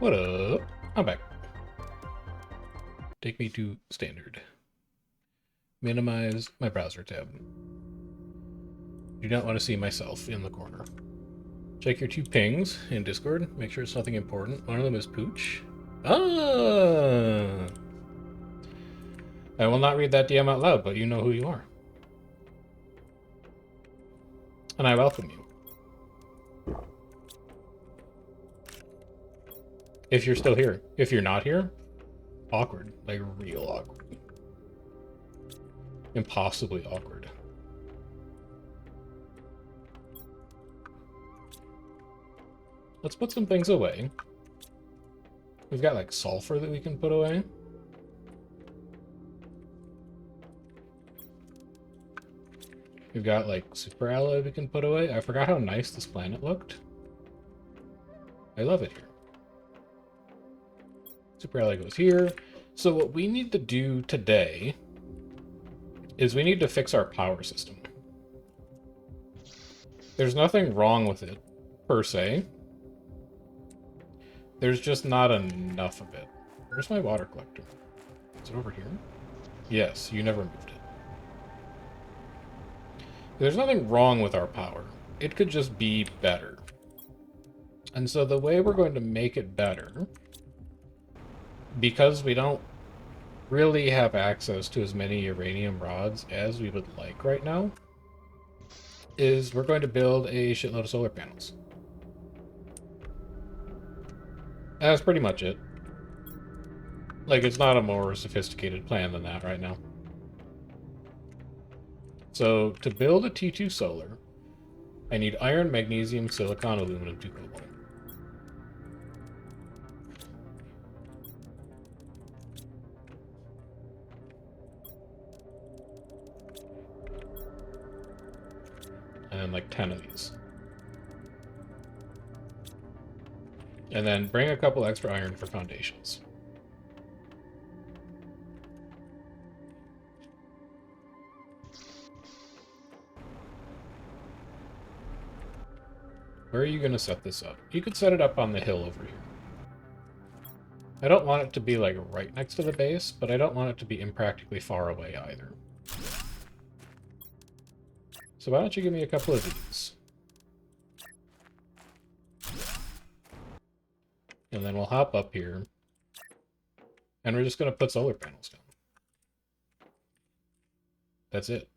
What up? I'm back. Take me to standard. Minimize my browser tab. Do not want to see myself in the corner. Check your 2 pings in Discord. Make sure it's nothing important. One of them is Pooch. Ah! I will not read that DM out loud, but you know who you are. And I welcome you. If you're still here. If you're not here, awkward. Like, real awkward. Impossibly awkward. Let's put some things away. We've got, like, sulfur that we can put away. We've got, like, super alloy we can put away. I forgot how nice this planet looked. I love it here. Super alloy goes here. So what we need to do today is we need to fix our power system. There's nothing wrong with it, per se. There's just not enough of it. Where's my water collector? Is it over here? Yes, you never moved it. There's nothing wrong with our power. It could just be better. And so the way we're going to make it better, because we don't really have access to as many uranium rods as we would like right now, is we're going to build a shitload of solar panels. That's pretty much it. Like, it's not a more sophisticated plan than that right now. So, to build a T2 solar, I need iron, magnesium, silicon, aluminum, 2 cobalt. And like 10 of these. And then bring a couple extra iron for foundations. Where are you going to set this up? You could set it up on the hill over here. I don't want it to be like right next to the base, but I don't want it to be impractically far away either. So why don't you give me a couple of these? And then we'll hop up here. And we're just going to put solar panels down. That's it.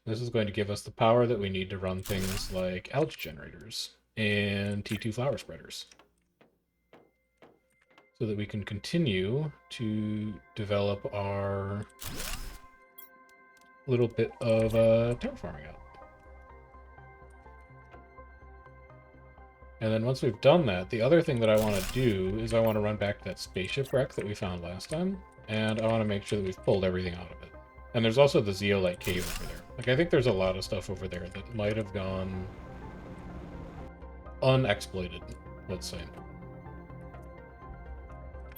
This is going to give us the power that we need to run things like algae generators and T2 flower spreaders, so that we can continue to develop our little bit of terraforming out. And then once we've done that, the other thing that I want to do is I want to run back to that spaceship wreck that we found last time, and I want to make sure that we've pulled everything out of it. And there's also the zeolite cave over there. Like, I think there's a lot of stuff over there that might have gone unexploited, let's say.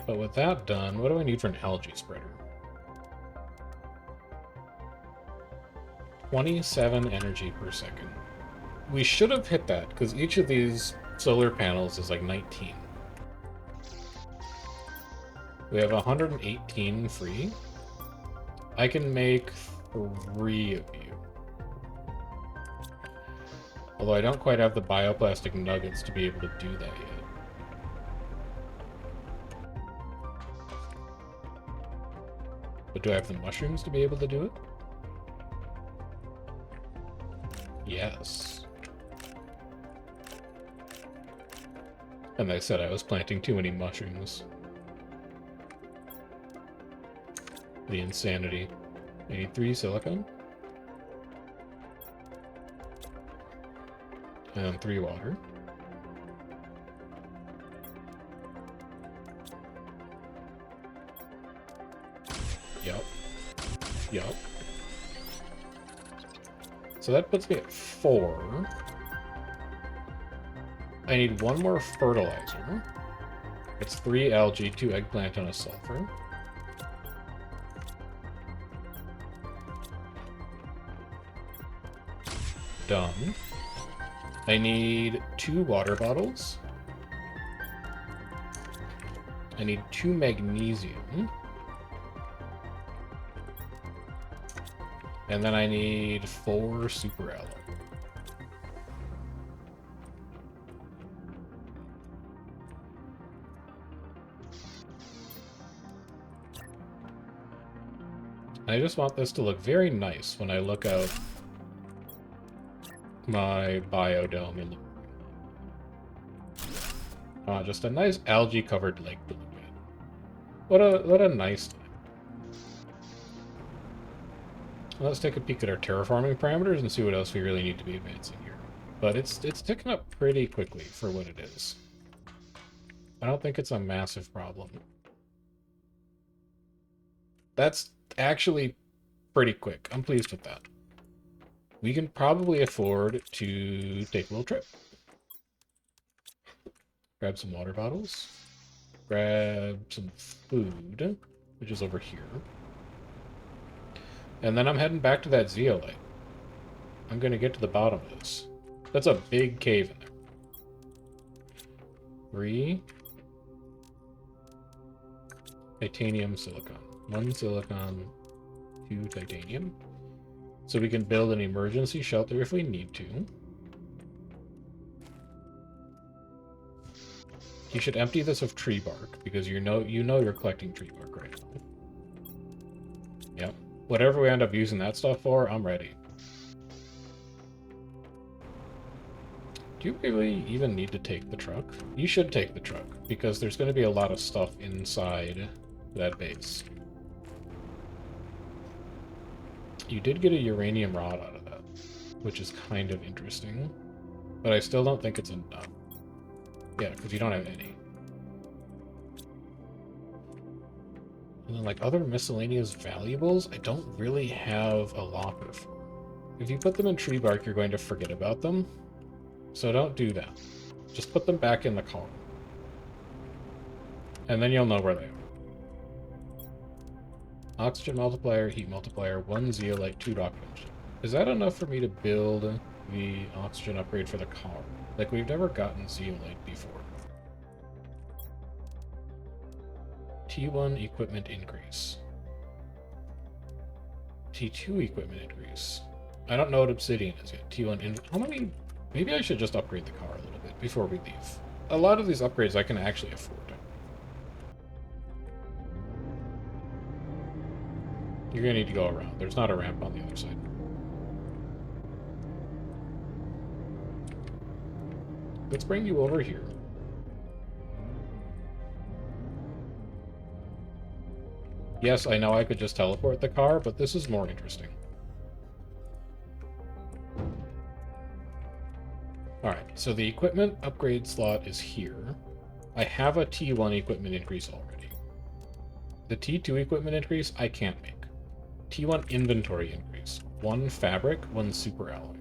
But with that done, what do I need for an algae spreader? 27 energy per second. We should have hit that, because each of these solar panels is like 19. We have 118 free. I can make 3 of you. Although I don't quite have the bioplastic nuggets to be able to do that yet. But do I have the mushrooms to be able to do it? Yes. And I said I was planting too many mushrooms. The insanity. I need 3 silicon. And 3 water. Yup. Yup. So that puts me at 4. I need 1 more fertilizer. It's 3 algae, 2 eggplant, and a sulfur. Done. I need 2 water bottles. I need 2 magnesium. And then I need 4 super alloy. I just want this to look very nice when I look out my biodome in the just a nice algae-covered lake to look at. What a nice time. Let's take a peek at our terraforming parameters and see what else we really need to be advancing here. But it's ticking up pretty quickly for what it is. I don't think it's a massive problem. That's actually pretty quick. I'm pleased with that. We can probably afford to take a little trip. Grab some water bottles. Grab some food, which is over here. And then I'm heading back to that zeolite. I'm going to get to the bottom of this. That's a big cave in there. 3. Titanium silicon. 1 silicon, 2 titanium. So we can build an emergency shelter if we need to. You should empty this of tree bark, because you know you're collecting tree bark right now. Yep. Whatever we end up using that stuff for, I'm ready. Do you really even need to take the truck? You should take the truck, because there's going to be a lot of stuff inside that base. You did get a uranium rod out of that, which is kind of interesting. But I still don't think it's enough. Yeah, because you don't have any. And then, like, other miscellaneous valuables, I don't really have a locker for. If you put them in tree bark, you're going to forget about them. So don't do that. Just put them back in the car. And then you'll know where they are. Oxygen multiplier, heat multiplier, 1 zeolite, 2 rock punch. Is that enough for me to build the oxygen upgrade for the car? Like, we've never gotten zeolite before. T1 equipment increase. T2 equipment increase. I don't know what obsidian is yet. T1 how many? Maybe I should just upgrade the car a little bit before we leave. A lot of these upgrades I can actually afford. You're gonna need to go around. There's not a ramp on the other side. Let's bring you over here. Yes, I know I could just teleport the car, but this is more interesting. Alright, so the equipment upgrade slot is here. I have a T1 equipment increase already. The T2 equipment increase, I can't make. T1 inventory increase. 1 fabric, 1 super alloy.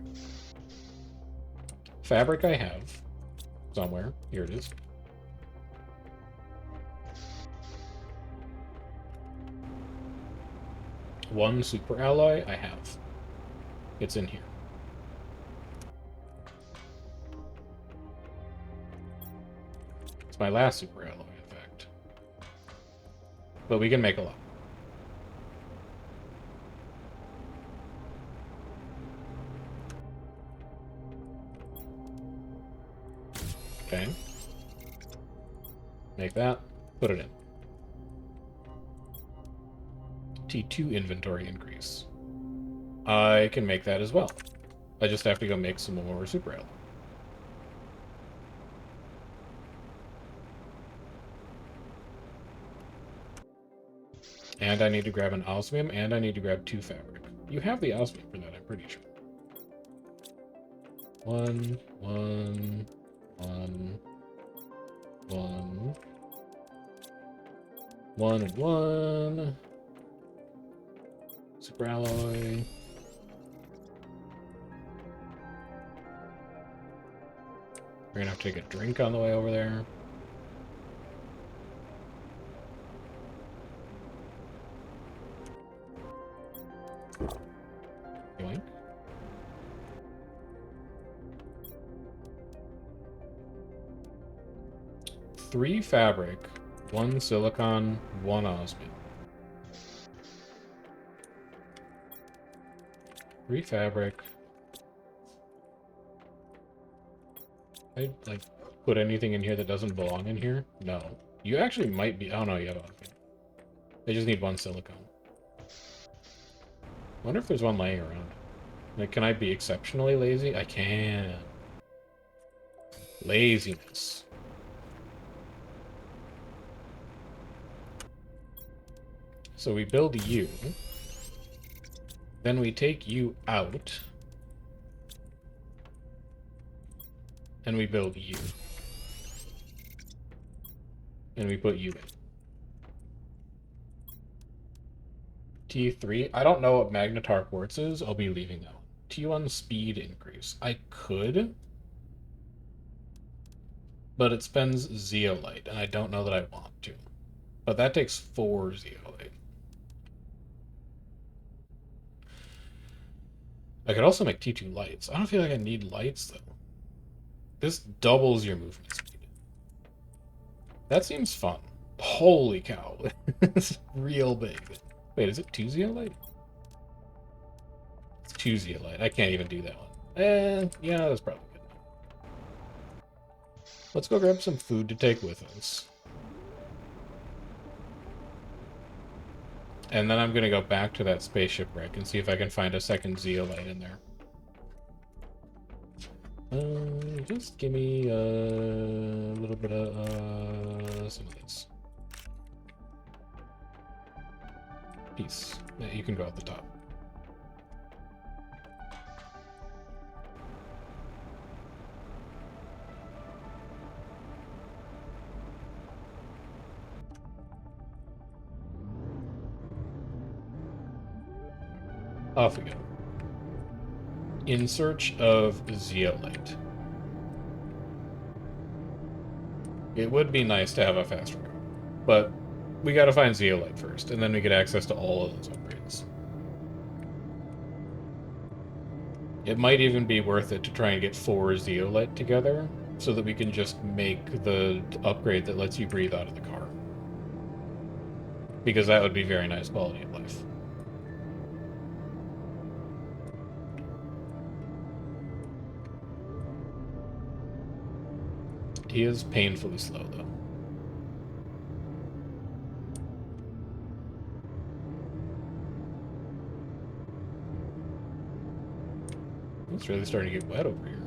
Fabric I have. Somewhere. Here it is. One super alloy I have. It's in here. It's my last super alloy, in fact. But we can make a lot. Okay. Make that. Put it in. T2 inventory increase. I can make that as well. I just have to go make some more super alloy. And I need to grab an osmium, and I need to grab 2 fabric. You have the osmium for that, I'm pretty sure. 1, 1, 1, 1, 1, and 1. Super alloy. We're gonna have to take a drink on the way over there. Yoink. 3 fabric, 1 silicon, 1 osmium. 3 fabric. I like put anything in here that doesn't belong in here? No. You actually might be. Oh no, you have osmium. They just need 1 silicon. Wonder if there's 1 laying around. Like, can I be exceptionally lazy? I can. Laziness. So we build you. Then we take you out. And we build you. And we put you in. T3. I don't know what magnetar quartz is. I'll be leaving that one. T1 speed increase. I could. But it spends zeolite, and I don't know that I want to. But that takes 4 zeolite. I could also make T2 lights. I don't feel like I need lights, though. This doubles your movement speed. That seems fun. Holy cow. It's real big. Wait, is it 2 zeolite? It's 2 zeolite. I can't even do that one. Yeah, that's probably good. Let's go grab some food to take with us. And then I'm going to go back to that spaceship wreck and see if I can find a second zeolite in there. Just give me a little bit of some of this. Peace. Yeah, you can go at the top. Off we go. In search of zeolite. It would be nice to have a faster car, but we gotta find zeolite first, and then we get access to all of those upgrades. It might even be worth it to try and get 4 zeolite together, so that we can just make the upgrade that lets you breathe out of the car. Because that would be very nice quality of life. He is painfully slow, though. It's really starting to get wet over here.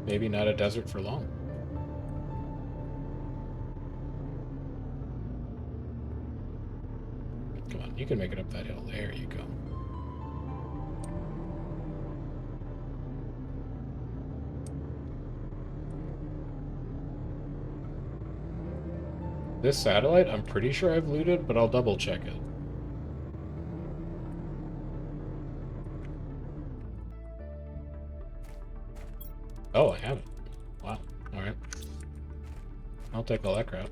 Maybe not a desert for long. Come on, you can make it up that hill. There you go. This satellite, I'm pretty sure I've looted, but I'll double check it. Oh, I haven't. Wow. Alright. I'll take all that crap.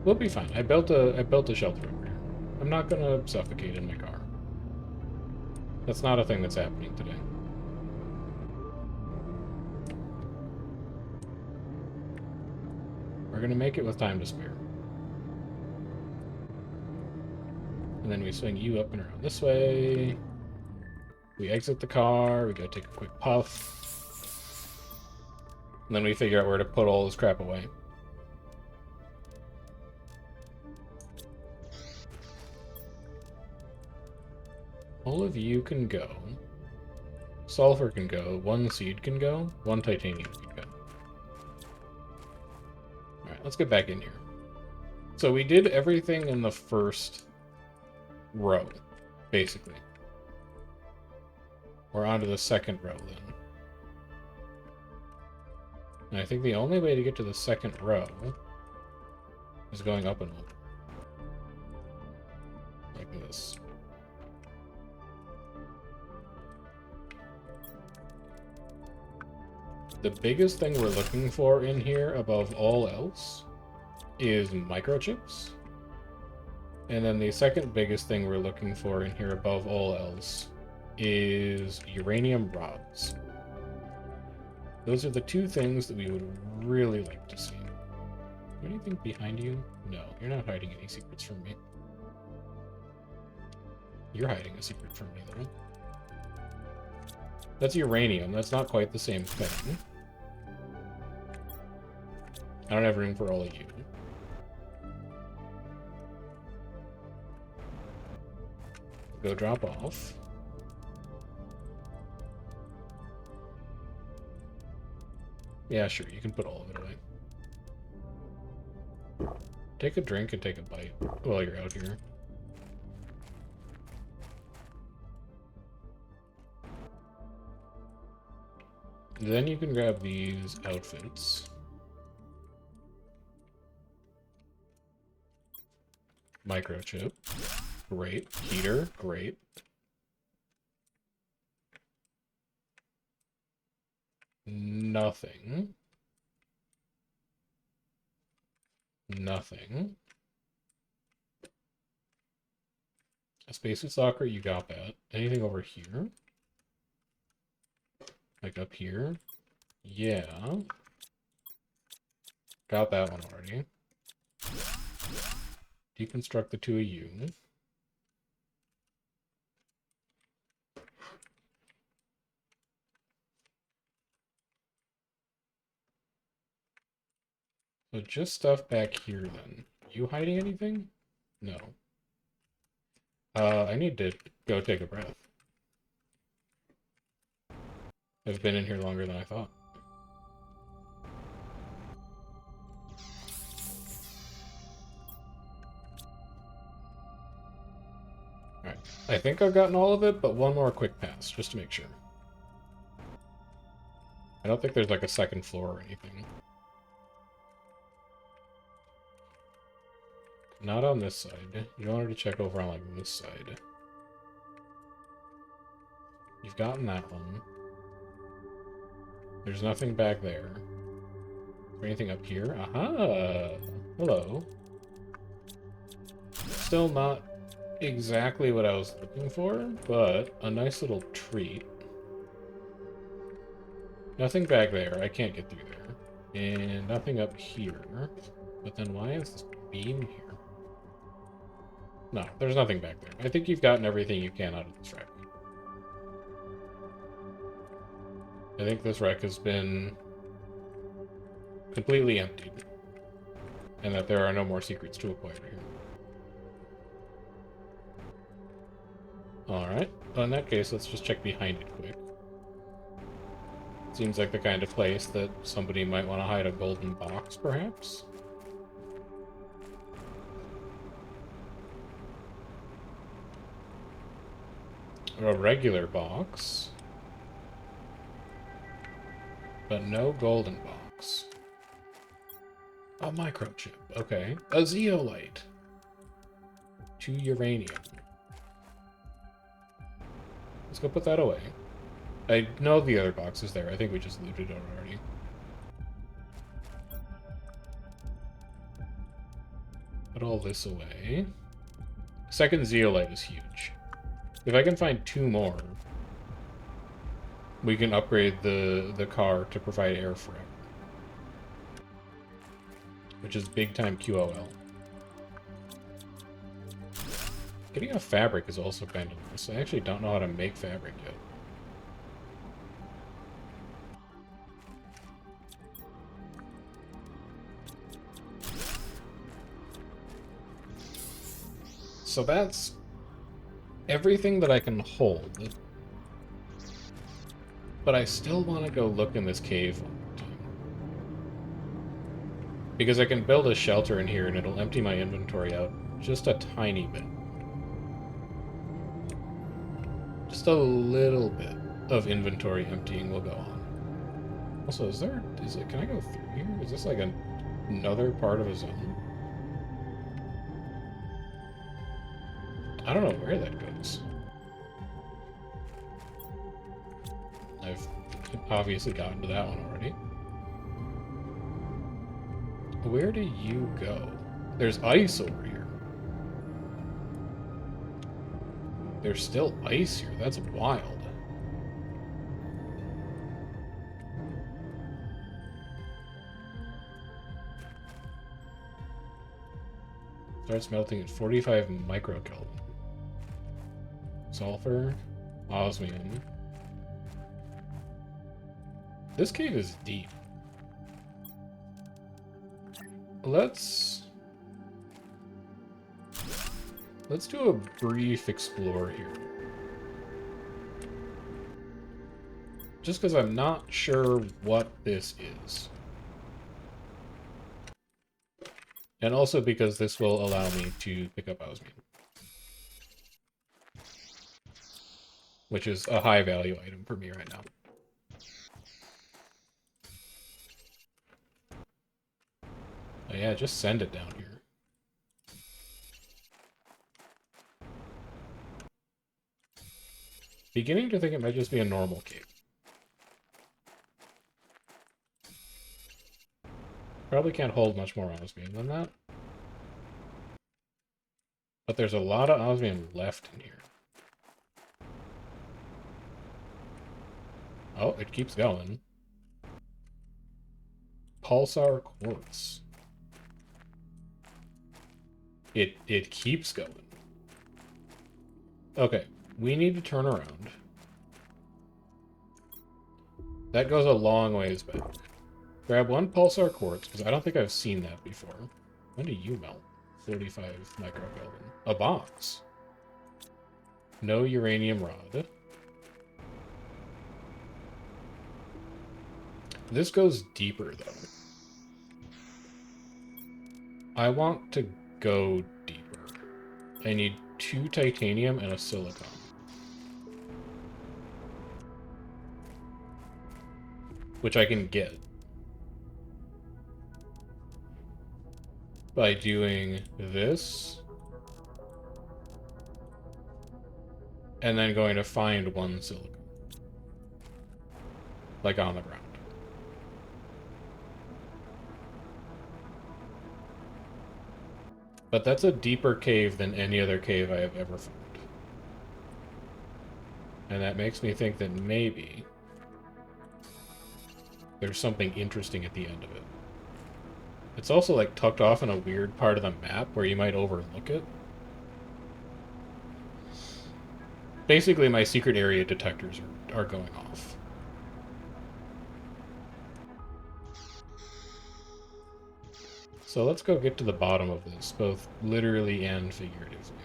We'll be fine. I built a shelter over here. I'm not gonna suffocate in my car. That's not a thing that's happening today. We're gonna make it with time to spare. And then we swing you up and around this way. We exit the car, we go take a quick puff. And then we figure out where to put all this crap away. All of you can go. Sulfur can go. 1 seed can go. 1 titanium can go. Alright, let's get back in here. So we did everything in the first row, basically. We're on to the second row then. And I think the only way to get to the second row is going up and over. Like this. The biggest thing we're looking for in here, above all else, is microchips. And then the second biggest thing we're looking for in here, above all else, is uranium rods. Those are the two things that we would really like to see. Is there anything behind you? No, you're not hiding any secrets from me. You're hiding a secret from me, though. That's uranium. That's not quite the same thing. I don't have room for all of you. Go drop off. Yeah, sure, you can put all of it away. Take a drink and take a bite while you're out here. Then you can grab these outfits. Microchip. Great. Heater. Great. Nothing. Nothing. A spacesuit soccer, you got that. Anything over here? Like up here? Yeah. Got that one already. Deconstruct the two of you. So just stuff back here then. You hiding anything? No. I need to go take a breath. I've been in here longer than I thought. Alright. I think I've gotten all of it, but one more quick pass, just to make sure. I don't think there's like a second floor or anything. Not on this side. You wanted to check over on like this side. You've gotten that one. There's nothing back there. Is there anything up here? Aha! Hello. Still not exactly what I was looking for, but a nice little treat. Nothing back there. I can't get through there. And nothing up here. But then why is this beam here? No, there's nothing back there. I think you've gotten everything you can out of this wreck. I think this wreck has been completely emptied. And that there are no more secrets to acquire here. Alright, well in that case, let's just check behind it quick. Seems like the kind of place that somebody might want to hide a golden box, perhaps? A regular box. But no golden box. A microchip, okay. A zeolite. 2 uranium. Let's go put that away. I know the other box is there. I think we just looted it already. Put all this away. Second zeolite is huge. If I can find 2 more, we can upgrade the car to provide air for it. Which is big time QOL. Getting a fabric is also kind of nice. I actually don't know how to make fabric yet. So that's everything that I can hold. But I still want to go look in this cave one more time. Because I can build a shelter in here and it'll empty my inventory out just a tiny bit. Just a little bit of inventory emptying will go on. Also, can I go through here? Is this like another part of a zone? I don't know where that goes. I've obviously gotten to that one already. Where do you go? There's ice over here. There's still ice here. That's wild. Starts melting at 45 microkelvin. Sulfur, osmium. This cave is deep. Let's do a brief explore here. Just because I'm not sure what this is. And also because this will allow me to pick up osmium. Which is a high value item for me right now. Oh yeah, just send it down here. Beginning to think it might just be a normal cave. Probably can't hold much more osmium than that. But there's a lot of osmium left in here. Oh, it keeps going. Pulsar quartz. It keeps going. Okay, we need to turn around. That goes a long ways back. Grab one pulsar quartz, because I don't think I've seen that before. When do you melt? 45 microkelvin. A box. No uranium rod. This goes deeper, though. I want to go deeper. I need 2 titanium and a silicon. Which I can get by doing this and then going to find 1 silicon. Like on the ground. But that's a deeper cave than any other cave I have ever found. And that makes me think that maybe there's something interesting at the end of it. It's also like tucked off in a weird part of the map where you might overlook it. Basically, my secret area detectors are going off. So let's go get to the bottom of this, both literally and figuratively.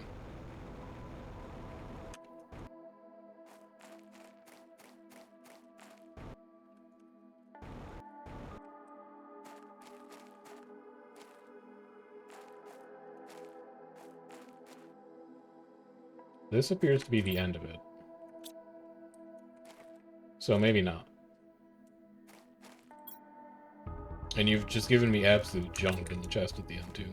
This appears to be the end of it. So maybe not. And you've just given me absolute junk in the chest at the end, too.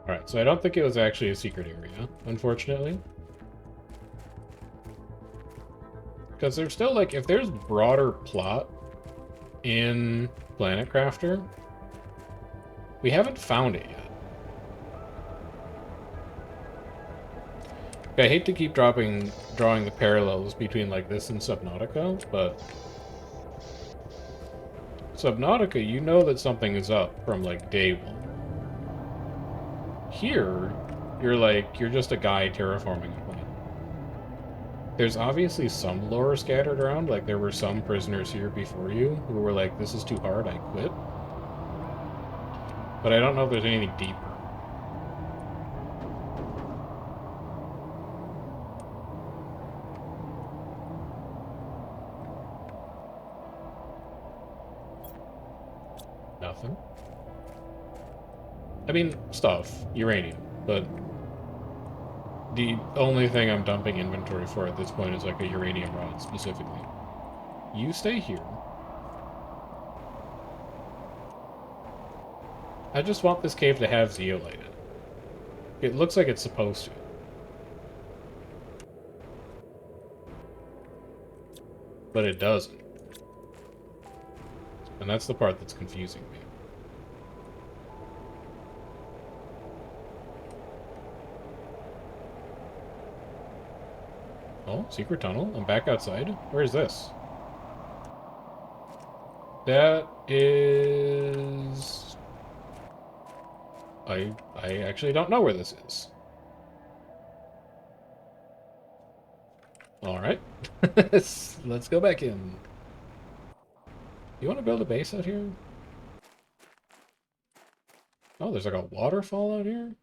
Alright, so I don't think it was actually a secret area, unfortunately. Because there's still, like, if there's broader plot in PlanetCrafter, we haven't found it yet. I hate to keep drawing the parallels between, like, this and Subnautica, but Subnautica, you know that something is up from, like, day one. Here, you're just a guy terraforming a planet. There's obviously some lore scattered around, like there were some prisoners here before you who were like, this is too hard, I quit. But I don't know if there's anything deeper. Nothing. I mean, stuff. Uranium. But the only thing I'm dumping inventory for at this point is like a uranium rod, specifically. You stay here. I just want this cave to have zeolite in it. It looks like it's supposed to. But it doesn't. And that's the part that's confusing me. Oh, secret tunnel. I'm back outside. Where is this? That is... I actually don't know where this is. Alright. Let's go back in. You want to build a base out here? Oh, there's like a waterfall out here?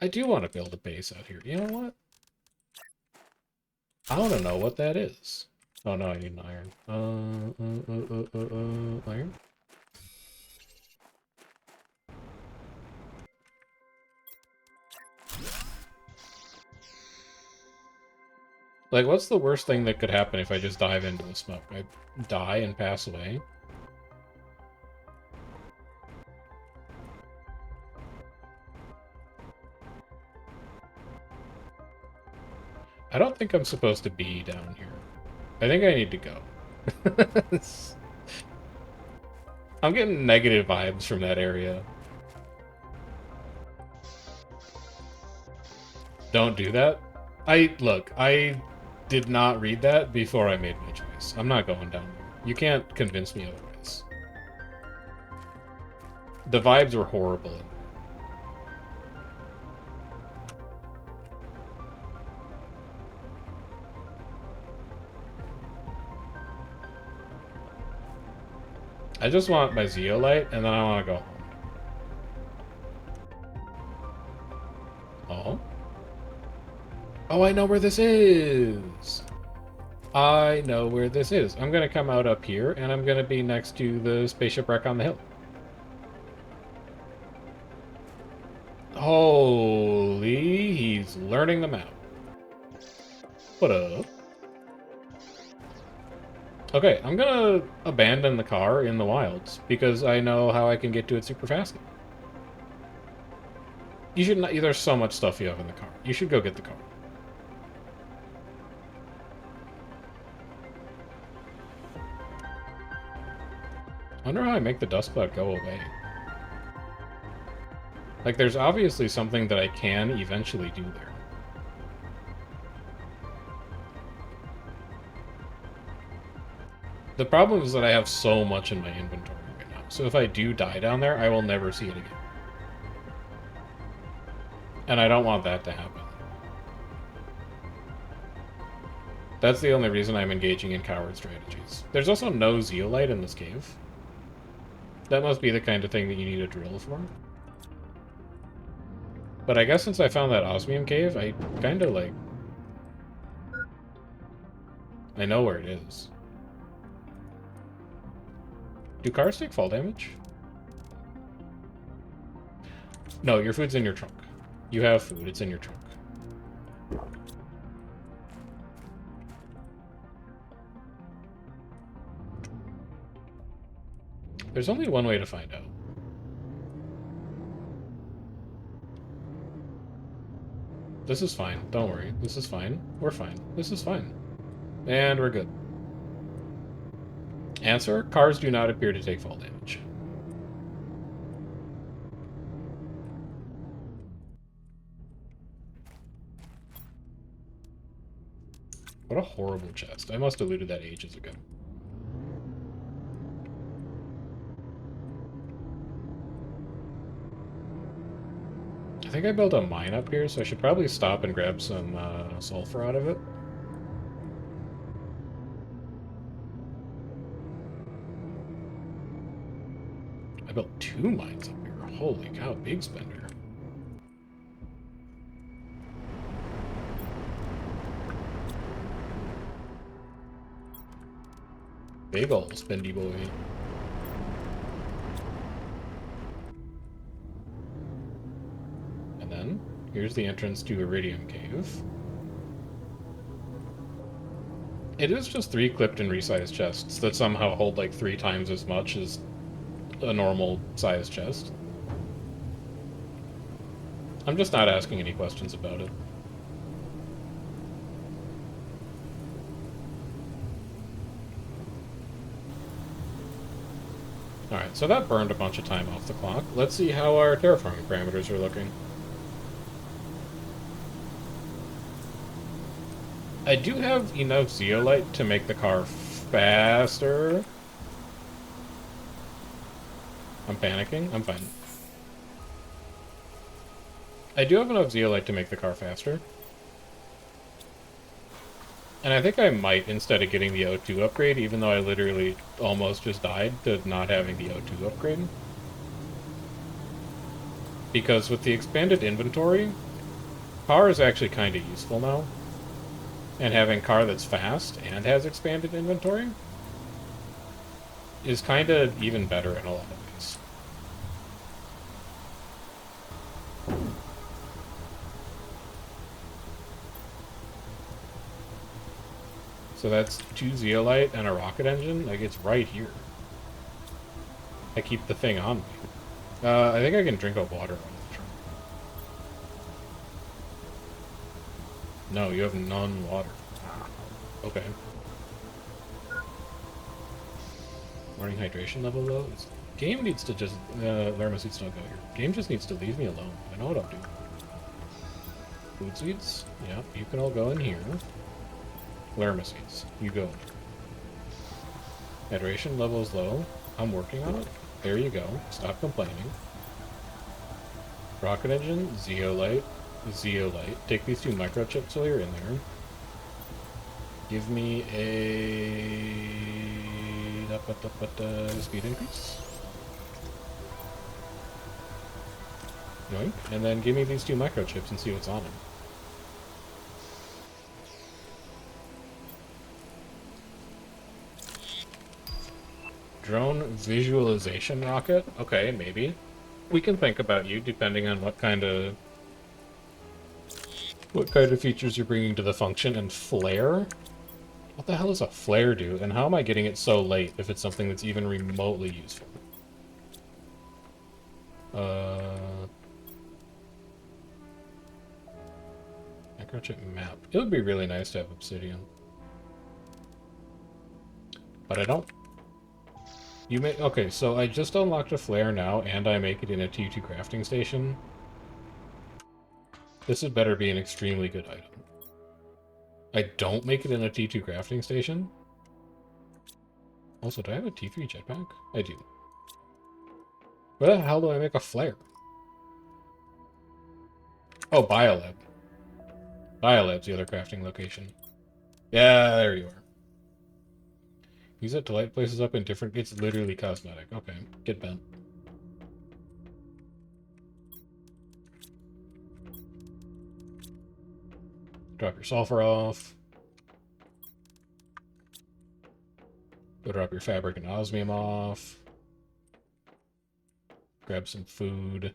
I do want to build a base out here. You know what? I want to know what that is. Oh no, I need an iron. Iron? Like, what's the worst thing that could happen if I just dive into the smoke? I die and pass away? I don't think I'm supposed to be down here. I think I need to go. I'm getting negative vibes from that area. Don't do that. Look, I did not read that before I made my choice. I'm not going down there. You can't convince me otherwise. The vibes were horrible. I just want my zeolite, and then I want to go home. Oh? Oh, I know where this is! I know where this is. I'm gonna come out up here, and I'm gonna be next to the spaceship wreck on the hill. Holy, he's learning them out. What up? Okay, I'm gonna abandon the car in the wilds, because I know how I can get to it super fast. You should not... There's so much stuff you have in the car. You should go get the car. I wonder how I make the dust cloud go away. Like, there's obviously something that I can eventually do there. The problem is that I have so much in my inventory right now. So if I do die down there, I will never see it again. And I don't want that to happen. That's the only reason I'm engaging in coward strategies. There's also no zeolite in this cave. That must be the kind of thing that you need a drill for. But I guess since I found that osmium cave, I kind of like... I know where it is. Do cars take fall damage? No, your food's in your trunk. You have food, it's in your trunk. There's only one way to find out. This is fine. Don't worry. This is fine. We're fine. This is fine. And we're good. Answer: cars do not appear to take fall damage. What a horrible chest. I must have looted that ages ago. I think I built a mine up here, so I should probably stop and grab some sulfur out of it. I built 2 mines up here. Holy cow, big spender. Big ol' spendy boy. Here's the entrance to Iridium Cave. It is just 3 clipped and resized chests that somehow hold like 3 times as much as a normal size chest. I'm just not asking any questions about it. Alright, so that burned a bunch of time off the clock. Let's see how our terraforming parameters are looking. I do have enough zeolite to make the car faster. I'm panicking. I'm fine. I do have enough zeolite to make the car faster. And I think I might, instead of getting the O2 upgrade, even though I literally almost just died to not having the O2 upgrade. Because with the expanded inventory, car is actually kind of useful now. And having car that's fast and has expanded inventory is kind of even better in a lot of ways. So that's 2 zeolite and a rocket engine. Like, it's right here. I keep the thing on me. I think I can drink up water on the truck. No, you have none water. Okay. Morning hydration level low. Game needs to just... Lerma seeds don't go here. Game just needs to leave me alone. I know what I'm doing. Food seeds? Yeah, you can all go in here. Lerma seeds. You go. Hydration level is low. I'm working on it. There you go. Stop complaining. Rocket engine, zeolite, zeolite. Take these 2 microchips while you're in there. Give me a speed increase. Yoink. And then give me these 2 microchips and see what's on them. Drone visualization rocket? Okay, maybe. We can think about you depending on what kind of features you're bringing to the function. And flare? What the hell does a flare do? And how am I getting it so late if it's something that's even remotely useful? Microchip map. It would be really nice to have obsidian. But I don't. You may... Okay, so I just unlocked a flare now, and I make it in a T2 crafting station. This had better be an extremely good item. I don't make it in a T2 crafting station. Also, do I have a T3 jetpack? I do. Where the hell do I make a flare? Oh, Biolab. Biolab's the other crafting location. Yeah, there you are. Use it to light places up in different... It's literally cosmetic. Okay, get bent. Drop your sulfur off. Go drop your fabric and osmium off. Grab some food.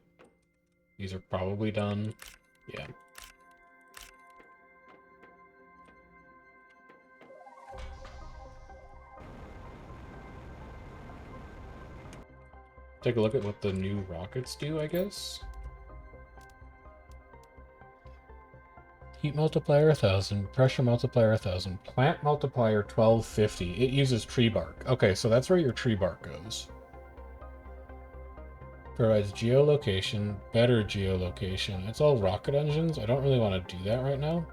These are probably done. Yeah. Take a look at what the new rockets do, I guess. Heat multiplier 1000, pressure multiplier 1000, plant multiplier 1250. It uses tree bark. Okay, so that's where your tree bark goes. Provides geolocation, better geolocation. It's all rocket engines. I don't really want to do that right now.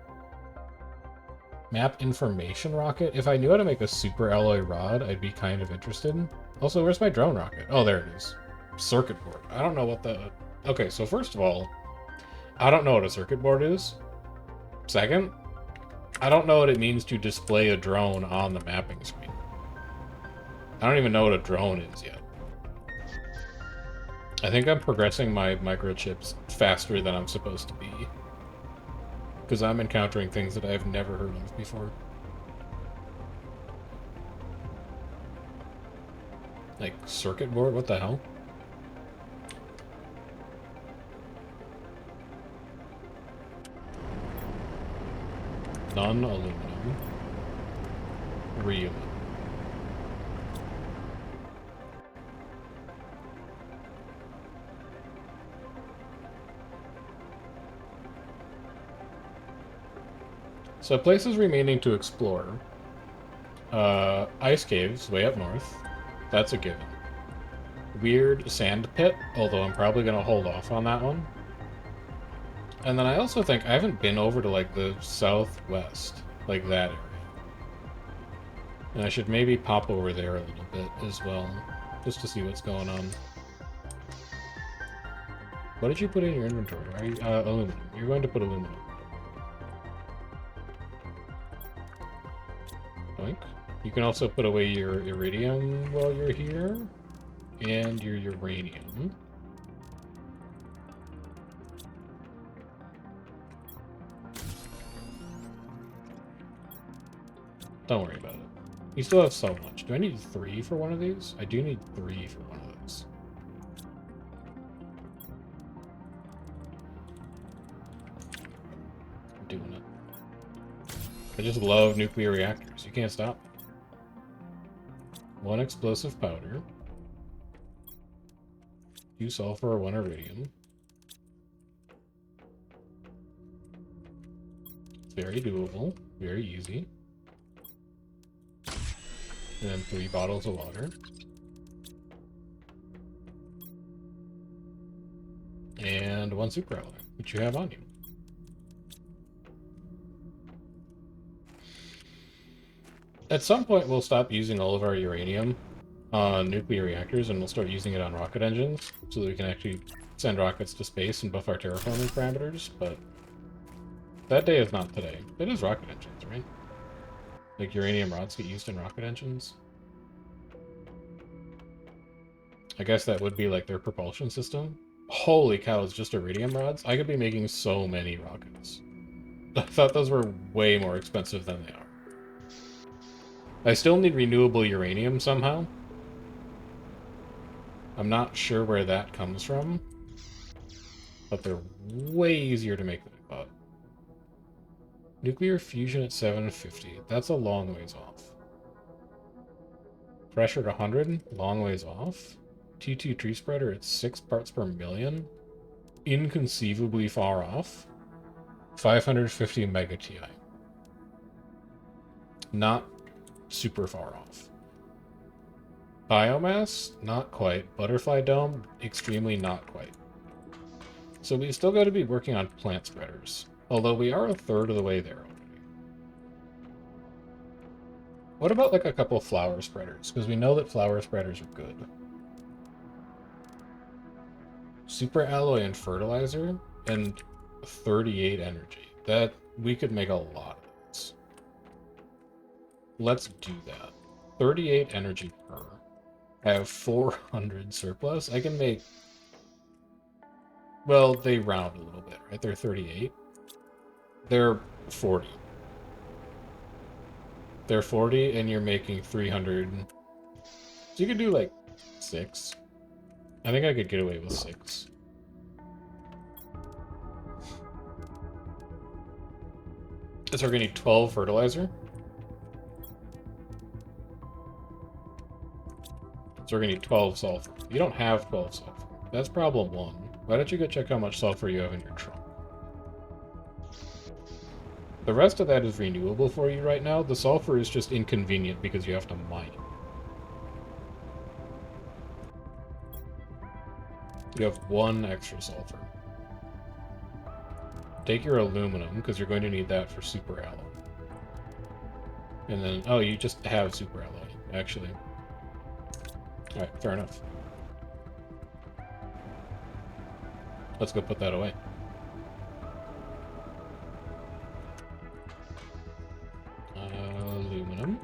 Map information rocket. If I knew how to make a super alloy rod, I'd be kind of interested. Also, where's my drone rocket? Oh, there it is. Circuit board. I don't know what the... Okay, so first of all, I don't know what a circuit board is. Second, I don't know what it means to display a drone on the mapping screen. I don't even know what a drone is yet. I think I'm progressing my microchips faster than I'm supposed to be. Because I'm encountering things that I've never heard of before. Like, circuit board? What the hell? non-aluminum, rhenium. So places remaining to explore. Ice caves, way up north. That's a given. Weird sand pit, although I'm probably going to hold off on that one. And then I also think I haven't been over to, like, the southwest, like that area. And I should maybe pop over there a little bit as well, just to see what's going on. What did you put in your inventory? Are you, aluminum. You're going to put aluminum. Oink. You can also put away your iridium while you're here, and your uranium. Don't worry about it. You still have so much. Do I need 3 for one of these? I do need 3 for one of those. I'm doing it. I just love nuclear reactors. You can't stop. 1 explosive powder. 2 sulfur, 1 iridium. Very doable. Very easy. And then 3 bottles of water. And 1 super alloy, which you have on you. At some point, we'll stop using all of our uranium on nuclear reactors, and we'll start using it on rocket engines, so that we can actually send rockets to space and buff our terraforming parameters, but that day is not today. It is rocket engines, right? Like, uranium rods get used in rocket engines. I guess that would be, like, their propulsion system. Holy cow, it's just iridium rods? I could be making so many rockets. I thought those were way more expensive than they are. I still need renewable uranium somehow. I'm not sure where that comes from, but they're way easier to make than I thought. Nuclear fusion at 750. That's a long ways off. Pressure at 100. Long ways off. T2 tree spreader at 6 parts per million. Inconceivably far off. 550 mega TI. Not super far off. Biomass? Not quite. Butterfly dome? Extremely not quite. So we still got to be working on plant spreaders. Although we are a third of the way there already. What about like a couple flower spreaders? Because we know that flower spreaders are good. Super alloy and fertilizer and 38 energy. That we could make a lot of those. Let's do that. 38 energy per. I have 400 surplus. I can make... Well, they round a little bit, right? They're 38. They're 40. They're 40, and you're making 300. So you could do, like, 6. I think I could get away with 6. So we're going to need 12 fertilizer. So we're going to need 12 sulfur. You don't have 12 sulfur. That's problem 1. Why don't you go check how much sulfur you have in your trunk? The rest of that is renewable for you right now. The sulfur is just inconvenient because you have to mine it. You have 1 extra sulfur. Take your aluminum, because you're going to need that for super alloy. And then, oh, you just have super alloy, actually. Alright, fair enough. Let's go put that away. Aluminum.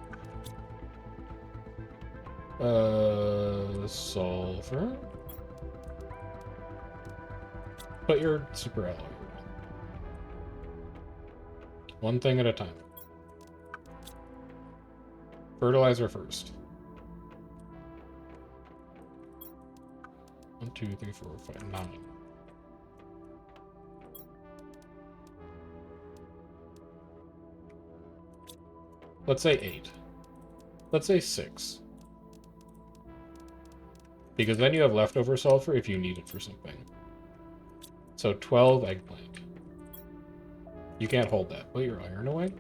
Sulfur. Put your super alloy away. One thing at a time. Fertilizer first. 1, 2, 3, 4, 5, 9. Let's say 8. Let's say 6. Because then you have leftover sulfur if you need it for something. So 12 eggplant. You can't hold that. Put your iron away.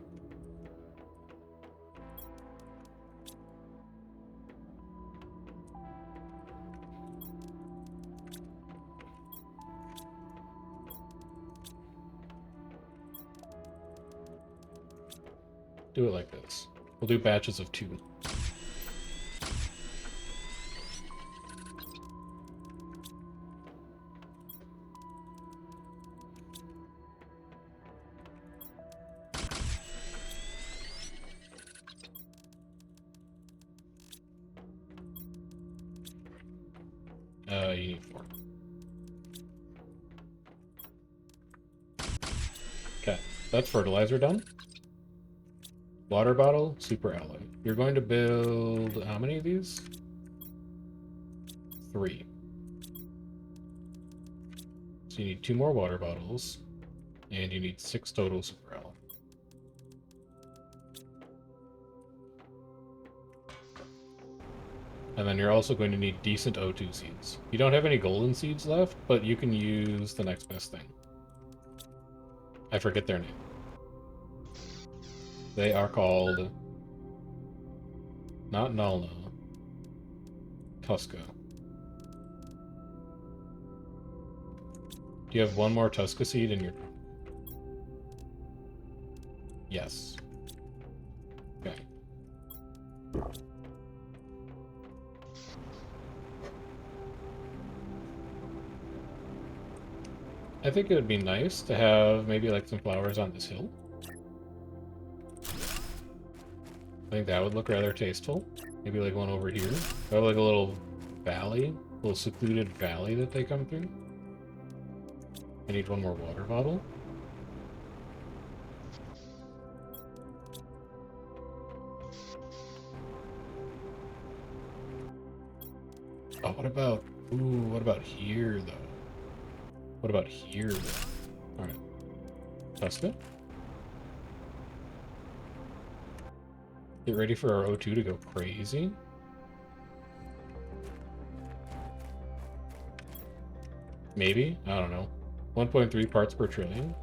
Do it like this. We'll do batches of 2. You need 4. Okay, that's fertilizer done. Water bottle, super alloy. You're going to build how many of these? 3. So you need 2 more water bottles, and you need 6 total super alloy. And then you're also going to need decent O2 seeds. You don't have any golden seeds left, but you can use the next best thing. I forget their name. They are called... not Nalna. Tuska. Do you have one more Tuska seed in your... Yes. Okay. I think it would be nice to have maybe like some flowers on this hill. I think that would look rather tasteful. Maybe like one over here. Or like a little valley, a little secluded valley that they come through. I need one more water bottle. Oh, what about here though? What about here though? Alright. That's it. Get ready for our O2 to go crazy. Maybe? I don't know. 1.3 parts per trillion.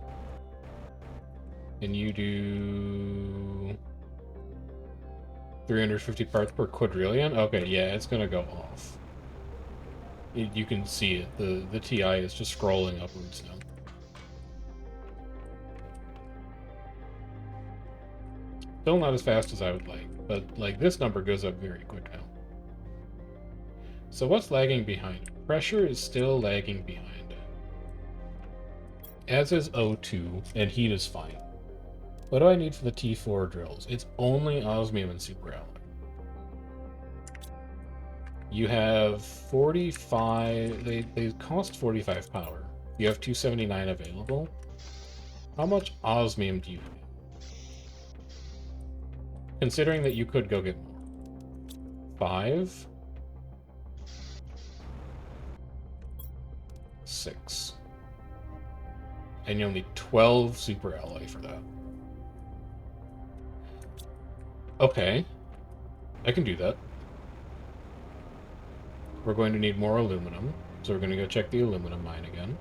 And you do 350 parts per quadrillion? Okay, yeah, it's gonna go off. You can see it. The TI is just scrolling upwards now. Still not as fast as I would like, but like this number goes up very quick now. So what's lagging behind? Pressure is still lagging behind. As is O2, and heat is fine. What do I need for the T4 drills? It's only osmium and super alloy. You have 45... They cost 45 power. You have 279 available. How much osmium do you have? Considering that you could go get more. 5? 6. And you'll need 12 super alloy for that. Okay. I can do that. We're going to need more aluminum, so we're going to go check the aluminum mine again.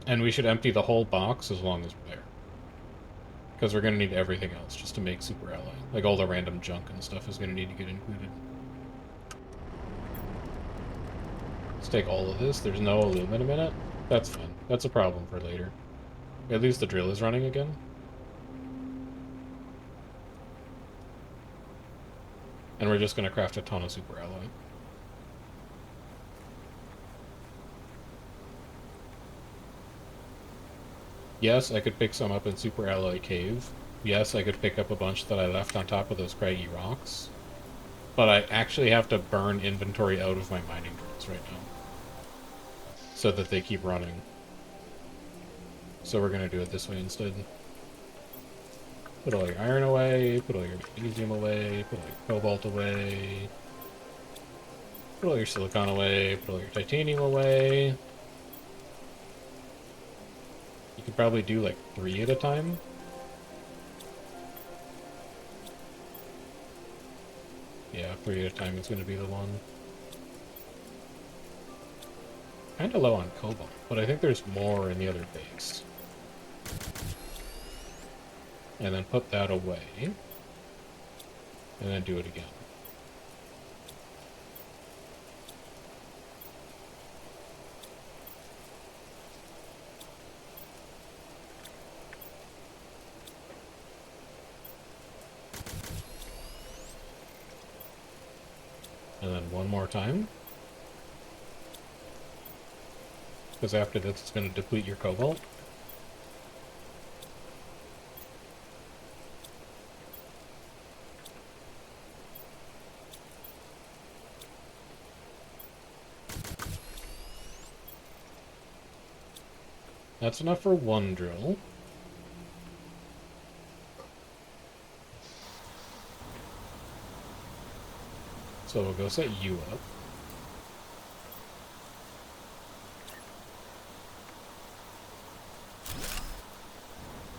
And we should empty the whole box as long as we're there. Because we're going to need everything else just to make super alloy. Like all the random junk and stuff is going to need to get included. Let's take all of this. There's no aluminum in it. That's fine. That's a problem for later. At least the drill is running again. And we're just going to craft a ton of super alloy. Yes, I could pick some up in Super Alloy Cave. Yes, I could pick up a bunch that I left on top of those craggy rocks. But I actually have to burn inventory out of my mining drills right now. So that they keep running. So we're going to do it this way instead. Put all your iron away, put all your magnesium away, put all your cobalt away. Put all your silicon away, put all your titanium away. You could probably do like 3 at a time. Yeah, 3 at a time is going to be the one. Kind of low on cobalt, but I think there's more in the other base. And then put that away. And then do it again. And then one more time. Because after this, it's going to deplete your cobalt. That's enough for one drill. So we'll go set you up.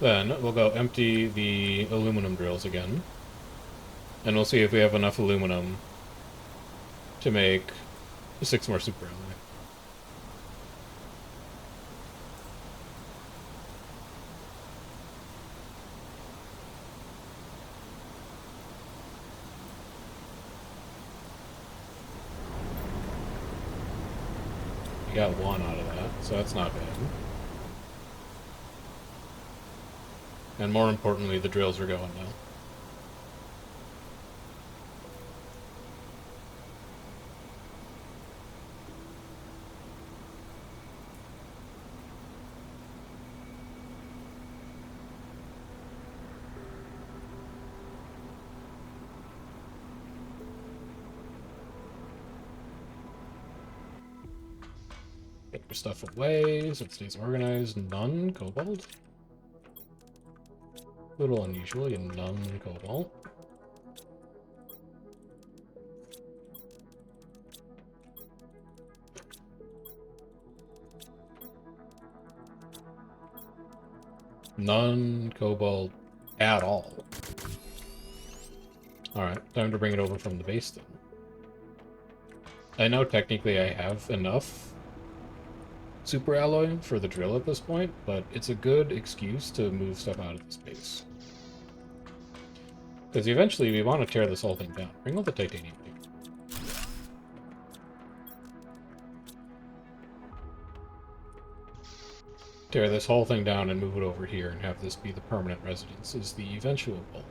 Then we'll go empty the aluminum drills again. And we'll see if we have enough aluminum to make 6 more super alloy. We got 1 out of that, so that's not bad. And more importantly, the drills are going now. Get your stuff away so it stays organized. None cobalt. A little unusual, you none cobalt. None cobalt at all. Alright, time to bring it over from the base then. I know technically I have enough super alloy for the drill at this point, but it's a good excuse to move stuff out of the space. Because eventually we want to tear this whole thing down. Bring all the titanium here. Tear this whole thing down and move it over here and have this be the permanent residence is the eventual goal.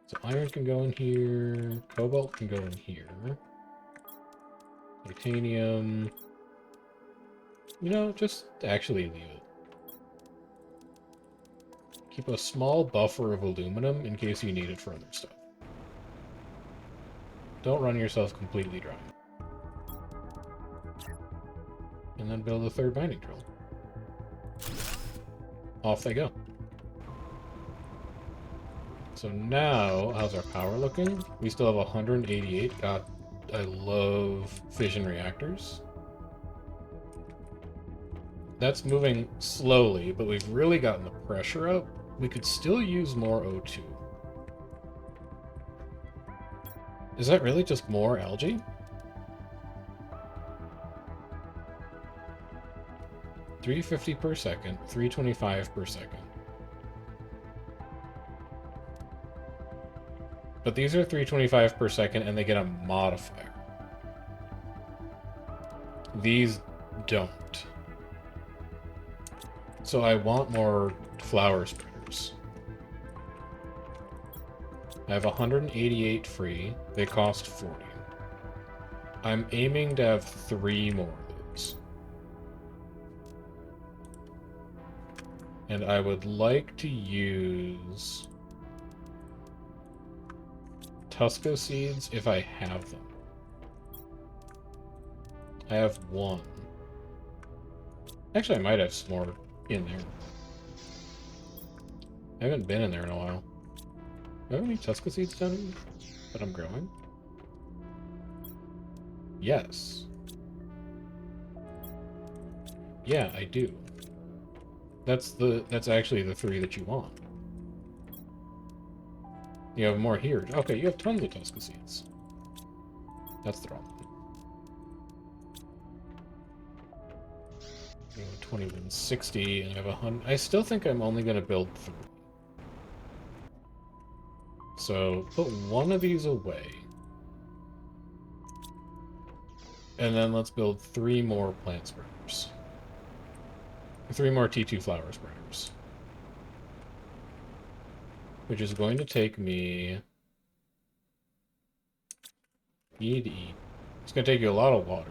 So iron can go in here, cobalt can go in here. Titanium... You know, just actually leave it. Keep a small buffer of aluminum in case you need it for other stuff. Don't run yourself completely dry. And then build a 3rd mining drill. Off they go. So now, how's our power looking? We still have 188. God, I love fission reactors. That's moving slowly, but we've really gotten the pressure up. We could still use more O2. Is that really just more algae? 350 per second, 325 per second. But these are 325 per second and they get a modifier. These don't. So I want more flower spreaders. I have 188 free. They cost 40. I'm aiming to have 3 more of those. And I would like to use Tusco seeds if I have them. I have 1. Actually, I might have some more in there. I haven't been in there in a while. Do I have any Tusco seeds down here that I'm growing? Yes. Yeah, I do. That's actually the 3 that you want. You have more here. Okay, you have tons of Tuscan seeds. That's the problem. 2160, and I have 100. I still think I'm only going to build 3. So put one of these away. And then let's build 3 more plant spreaders. 3 more T2 flower spreaders. Which is going to take me... You need to eat. It's going to take you a lot of water.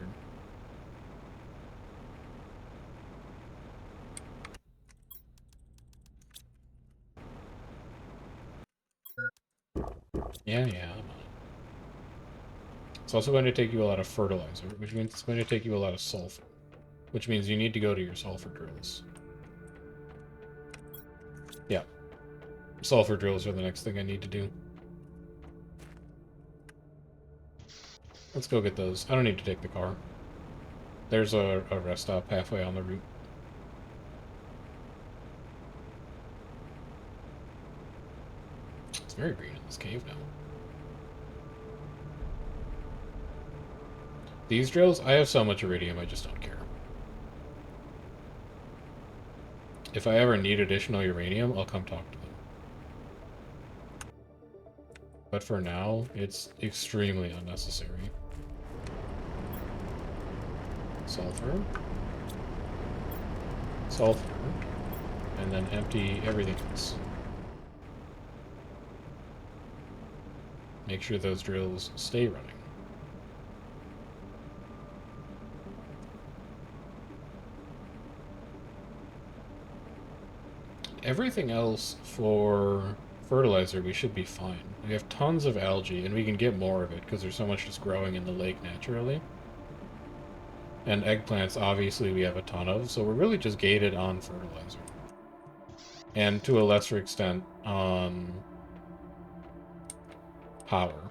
Yeah. It's also going to take you a lot of fertilizer, which means it's going to take you a lot of sulfur. Which means you need to go to your sulfur drills. Yeah. Sulfur drills are the next thing I need to do. Let's go get those. I don't need to take the car. There's a rest stop halfway on the route. It's very green in this cave now. These drills, I have so much iridium, I just don't care. If I ever need additional uranium, I'll come talk to them. But for now, it's extremely unnecessary. Sulfur. Sulfur. And then empty everything else. Make sure those drills stay running. Everything else for fertilizer, we should be fine. We have tons of algae, and we can get more of it because there's so much just growing in the lake naturally. And eggplants, obviously, we have a ton of, so we're really just gated on fertilizer. And to a lesser extent, on power.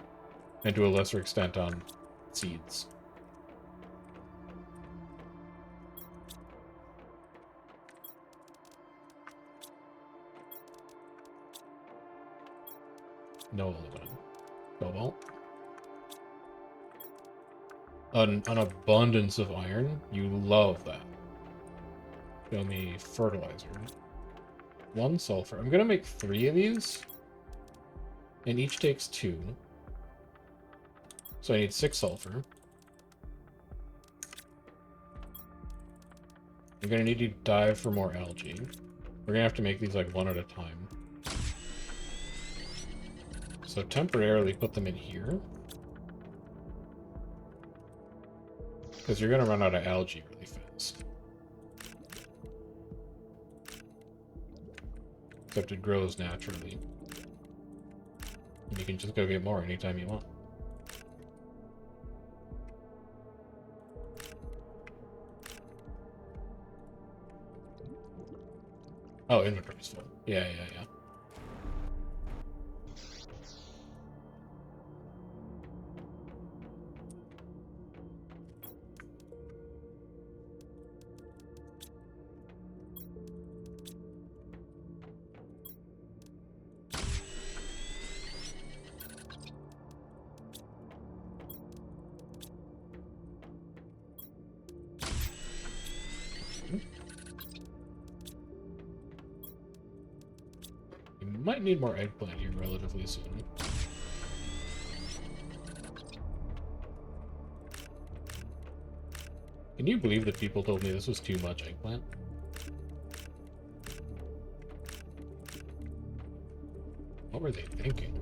And to a lesser extent, on seeds. No aluminum. Cobalt. An abundance of iron. You love that. Show me fertilizer. 1 sulfur. I'm gonna make 3 of these. And each takes 2. So I need 6 sulfur. I'm gonna need to dive for more algae. We're gonna have to make these like one at a time. So temporarily put them in here. Because you're going to run out of algae really fast. Except it grows naturally. And you can just go get more anytime you want. Oh, inventory's full. Yeah. Might need more eggplant here relatively soon. Can you believe that people told me this was too much eggplant? What were they thinking?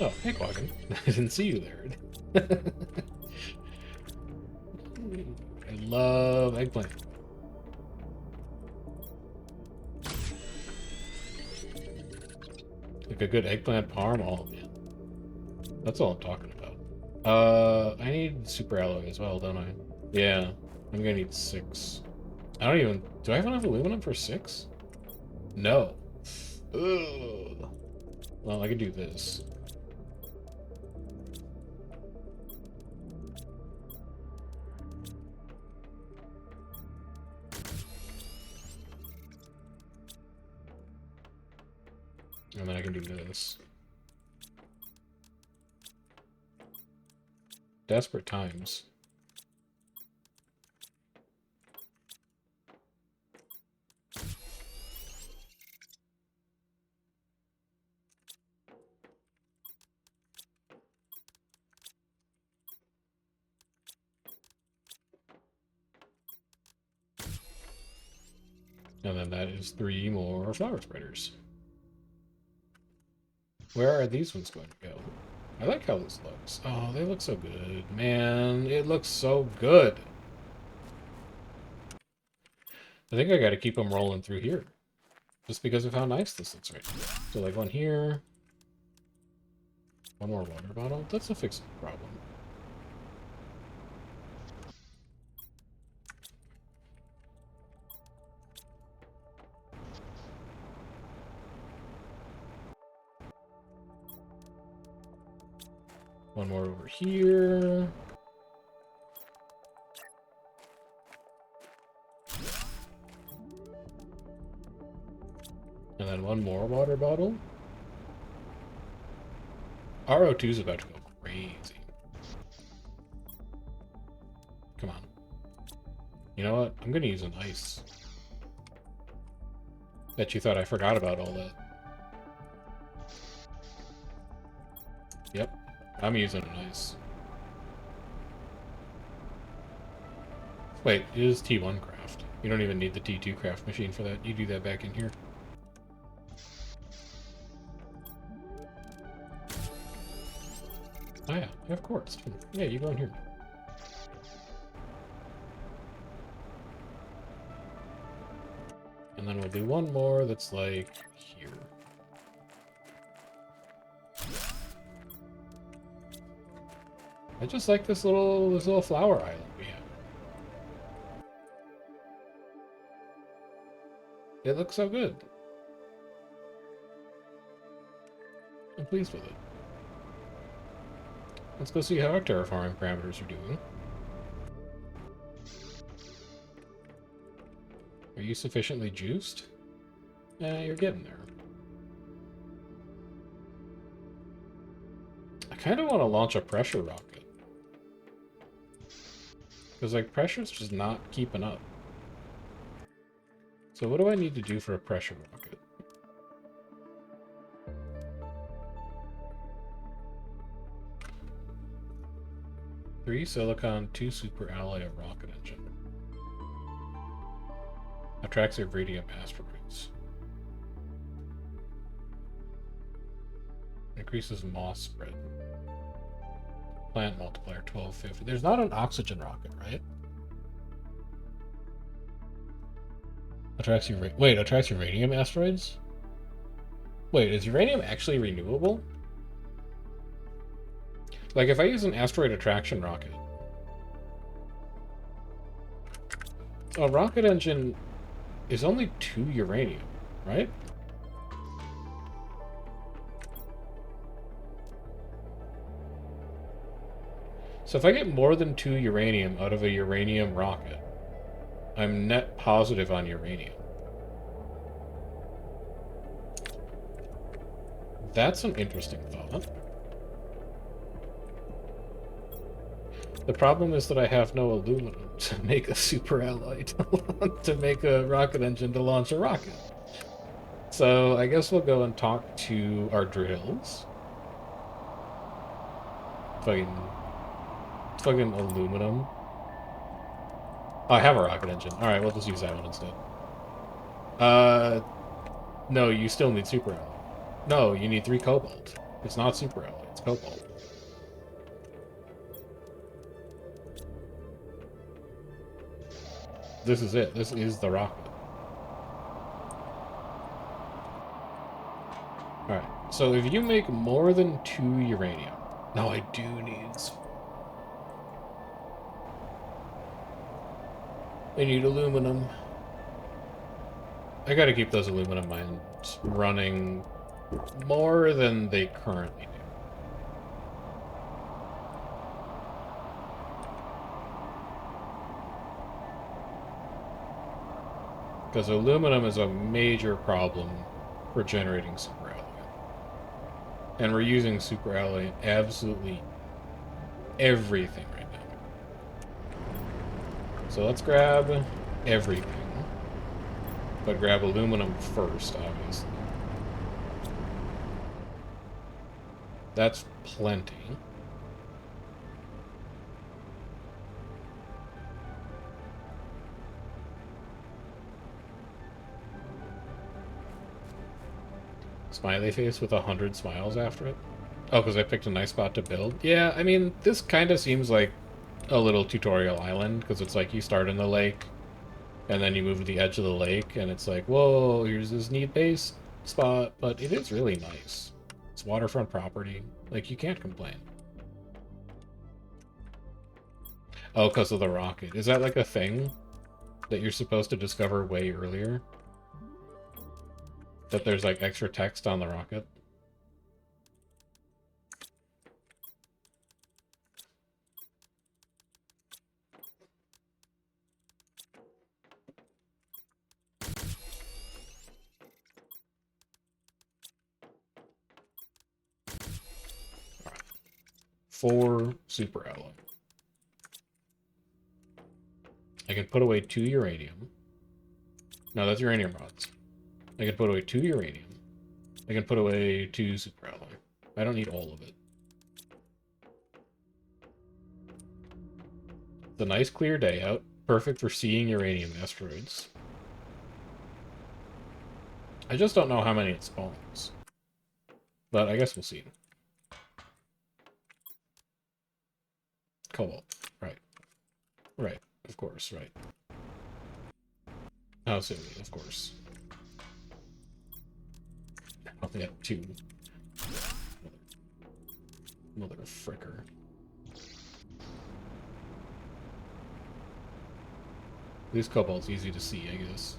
Oh, hey, Quaggan. I didn't see you there. I love eggplant. Like a good eggplant parm? Oh, man. That's all I'm talking about. I need super alloy as well, don't I? Yeah, I'm gonna need 6. I don't even... Do I have enough aluminum for 6? No. Ugh. Well, I could do this. And then I can do this. Desperate times. And then that is 3 more flower spreaders. Where are these ones going to go? I like how this looks. Oh, they look so good. Man, it looks so good. I think I got to keep them rolling through here. Just because of how nice this looks right now. So like one here. One more water bottle. That's a fixable problem. One more over here. And then one more water bottle. RO2 is about to go crazy. Come on. You know what? I'm gonna use an ice. Bet you thought I forgot about all that. Yep. I'm using an ice. Wait, it is T1 craft. You don't even need the T2 craft machine for that. You do that back in here. Oh yeah, of course. Yeah, you go in here. And then we'll do one more that's like here. I just like this little flower island we have. It looks so good. I'm pleased with it. Let's go see how our terraforming parameters are doing. Are you sufficiently juiced? You're getting there. I kind of want to launch a pressure rocket. Because, like, pressure's just not keeping up. So what do I need to do for a pressure rocket? Three silicon, 2 super alloy, a rocket engine. Attracts radium asteroids. Increases moss spread. Plant multiplier 1250. There's not an oxygen rocket, right? Attracts uranium asteroids? Wait, is uranium actually renewable? Like, if I use an asteroid attraction rocket, a rocket engine is only 2 uranium, right? So if I get more than 2 uranium out of a uranium rocket, I'm net positive on uranium. That's an interesting thought. The problem is that I have no aluminum to make a super alloy to make a rocket engine to launch a rocket. So I guess we'll go and talk to our drills. Fucking aluminum. Oh, I have a rocket engine. Alright, we'll just use that one instead. No, you still need super alloy. No, you need 3 cobalt. It's not super alloy, it's cobalt. This is it. This is the rocket. Alright, so if you make more than 2 uranium... No, I do need... I need aluminum. I gotta keep those aluminum mines running more than they currently do. Because aluminum is a major problem for generating super alloy. And we're using super alloy absolutely everything right now. So let's grab everything. But grab aluminum first, obviously. That's plenty. Smiley face with 100 smiles after it. Oh, because I picked a nice spot to build? Yeah, I mean, this kind of seems like a little tutorial island, because it's like you start in the lake, and then you move to the edge of the lake, and it's like, whoa, here's this neat base spot, but it is really nice. It's waterfront property. Like, you can't complain. Oh, because of the rocket. Is that like a thing that you're supposed to discover way earlier? That there's like extra text on the rocket? Alright. 4 super alloy. I can put away 2 uranium. No, that's uranium rods. I can put away 2 uranium. I can put away 2 super alloy. I don't need all of it. It's a nice clear day out. Perfect for seeing uranium asteroids. I just don't know how many it spawns. But I guess we'll see. Cobalt. Right. Right. Of course, right. How silly, of course. I only have 2. Mother fricker. At least cobalt's easy to see, I guess.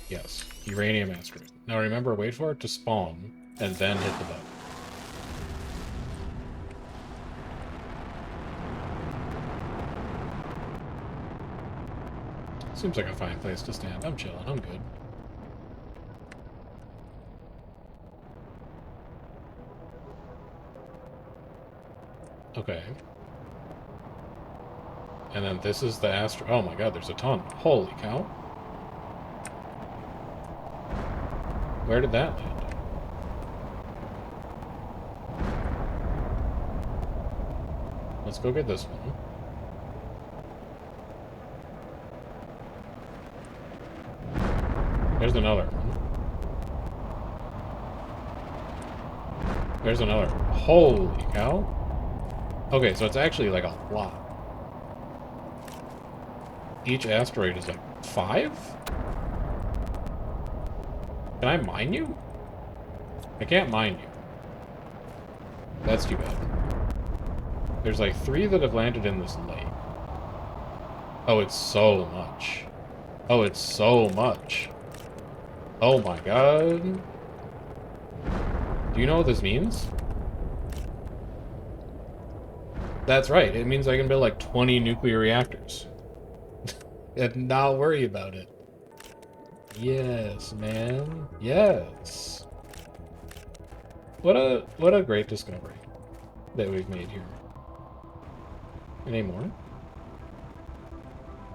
Yes, uranium asteroid. Now remember, wait for it to spawn, and then hit the button. Seems like a fine place to stand. I'm chilling, I'm good. Okay. And then this is the astro... Oh my god, there's a ton. Holy cow. Where did that land? Let's go get this one. There's another one. There's another. Holy cow. Okay, so it's actually like a lot. Each asteroid is like 5? Can I mine you? I can't mine you. That's too bad. There's like 3 that have landed in this lake. Oh, it's so much. Oh, it's so much. Oh my god. Do you know what this means? That's right. It means I can build like 20 nuclear reactors. And not worry about it. Yes, man. Yes. What a great discovery that we've made here. Any more?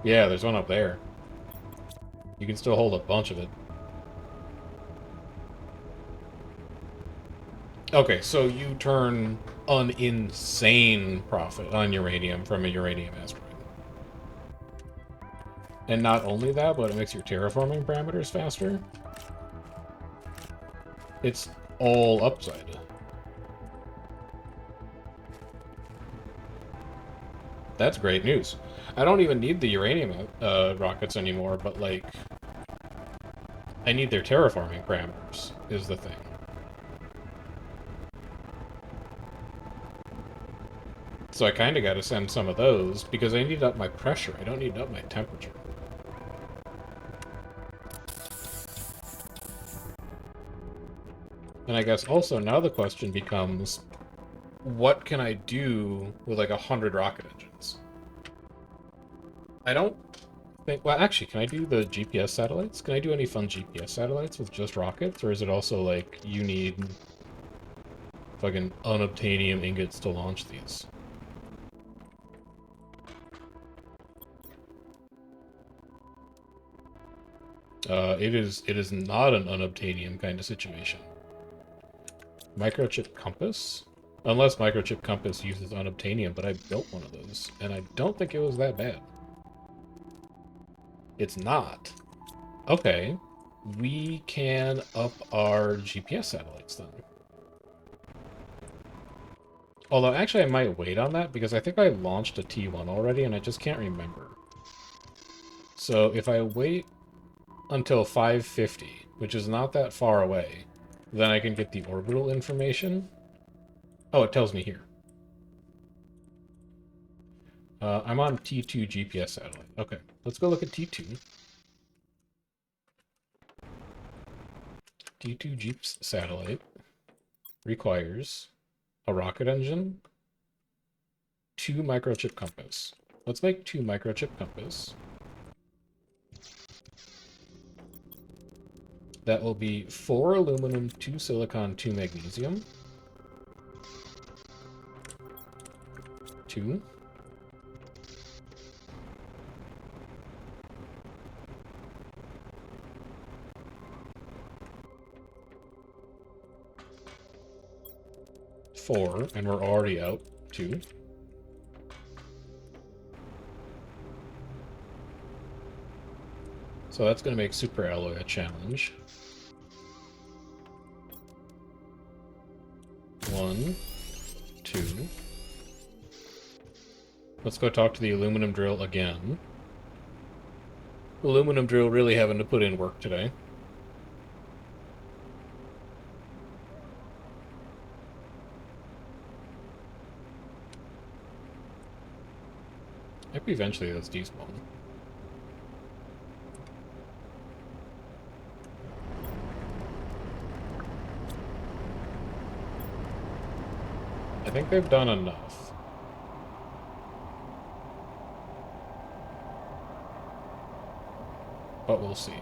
Yeah, there's one up there. You can still hold a bunch of it. Okay, so you turn an insane profit on uranium from a uranium asteroid. And not only that, but it makes your terraforming parameters faster. It's all upside. That's great news. I don't even need the uranium rockets anymore, but, like, I need their terraforming parameters, is the thing. So I kind of got to send some of those, because I need up my pressure. I don't need up my temperature. And I guess also now the question becomes, what can I do with like 100 rocket engines? I don't think... Well, actually, can I do the GPS satellites? Can I do any fun GPS satellites with just rockets? Or is it also like, you need fucking unobtainium ingots to launch these? It is not an unobtainium kind of situation. Microchip compass? Unless microchip compass uses unobtainium, but I built one of those, and I don't think it was that bad. It's not. Okay. We can up our GPS satellites then. Although, actually, I might wait on that, because I think I launched a T1 already, and I just can't remember. So, if I wait until 550, which is not that far away, then I can get the orbital information. Oh, it tells me here. I'm on T2 GPS satellite. Okay, let's go look at T2. T2 Jeeps satellite requires a rocket engine, 2 microchip compass. Let's make 2 microchip compass. That will be 4 aluminum, 2 silicon, 2 magnesium. 2. 4, and we're already out 2. So that's going to make super alloy a challenge. 1, 2. Let's go talk to the aluminum drill again. Aluminum drill really having to put in work today. Maybe eventually that's despawn. I think they've done enough. But we'll see.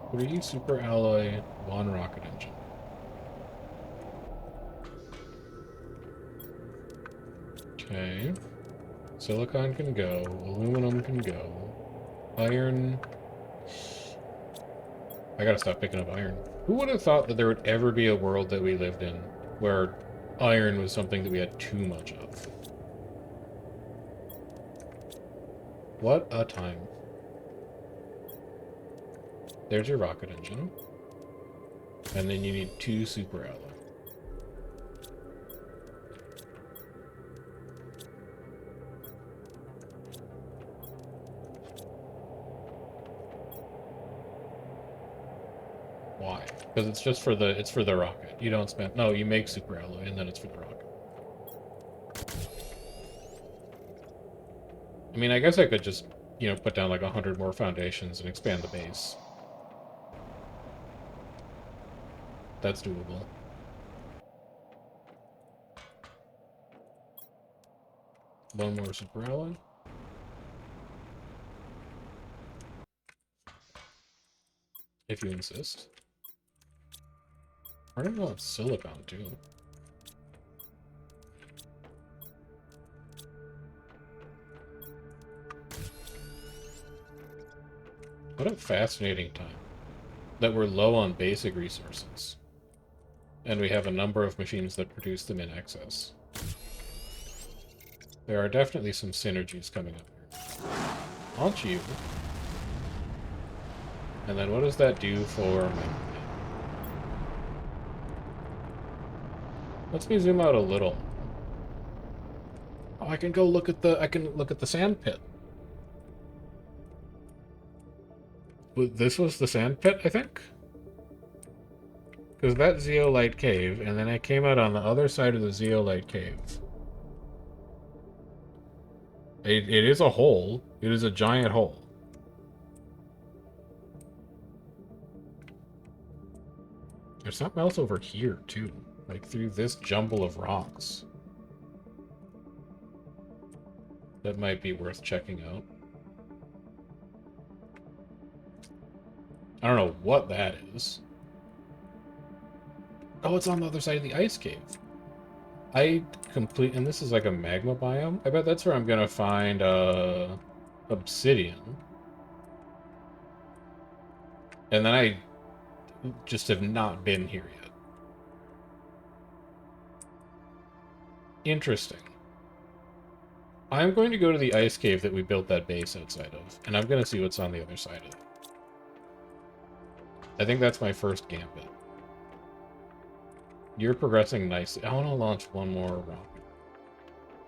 Three super alloy, 1 rocket engine. Okay. Silicon can go. Aluminum can go. Iron. I gotta stop picking up iron. Who would have thought that there would ever be a world that we lived in where iron was something that we had too much of? What a time. There's your rocket engine. And then you need 2 super alloy. Why? Because it's just for the rocket. You don't spend... No, you make super alloy and then it's for the rocket. I mean, I guess I could just, you know, put down like 100 more foundations and expand the base. That's doable. One more super alloy. If you insist. I don't know, it's silicon too. What a fascinating time. That we're low on basic resources. And we have a number of machines that produce them in excess. There are definitely some synergies coming up here. Launch you. And then what does that do for my... Let's me zoom out a little. Oh, I can go look at the sand pit. This was the sand pit, I think? Because that zeolite cave, and then I came out on the other side of the zeolite cave. It is a hole. It is a giant hole. There's something else over here, too. Like, through this jumble of rocks. That might be worth checking out. I don't know what that is. Oh, it's on the other side of the ice cave. And this is like a magma biome. I bet that's where I'm gonna find, obsidian. And then I just have not been here yet. Interesting. I'm going to go to the ice cave that we built that base outside of, and I'm going to see what's on the other side of it. I think that's my first gambit. You're progressing nicely. I want to launch one more rocket.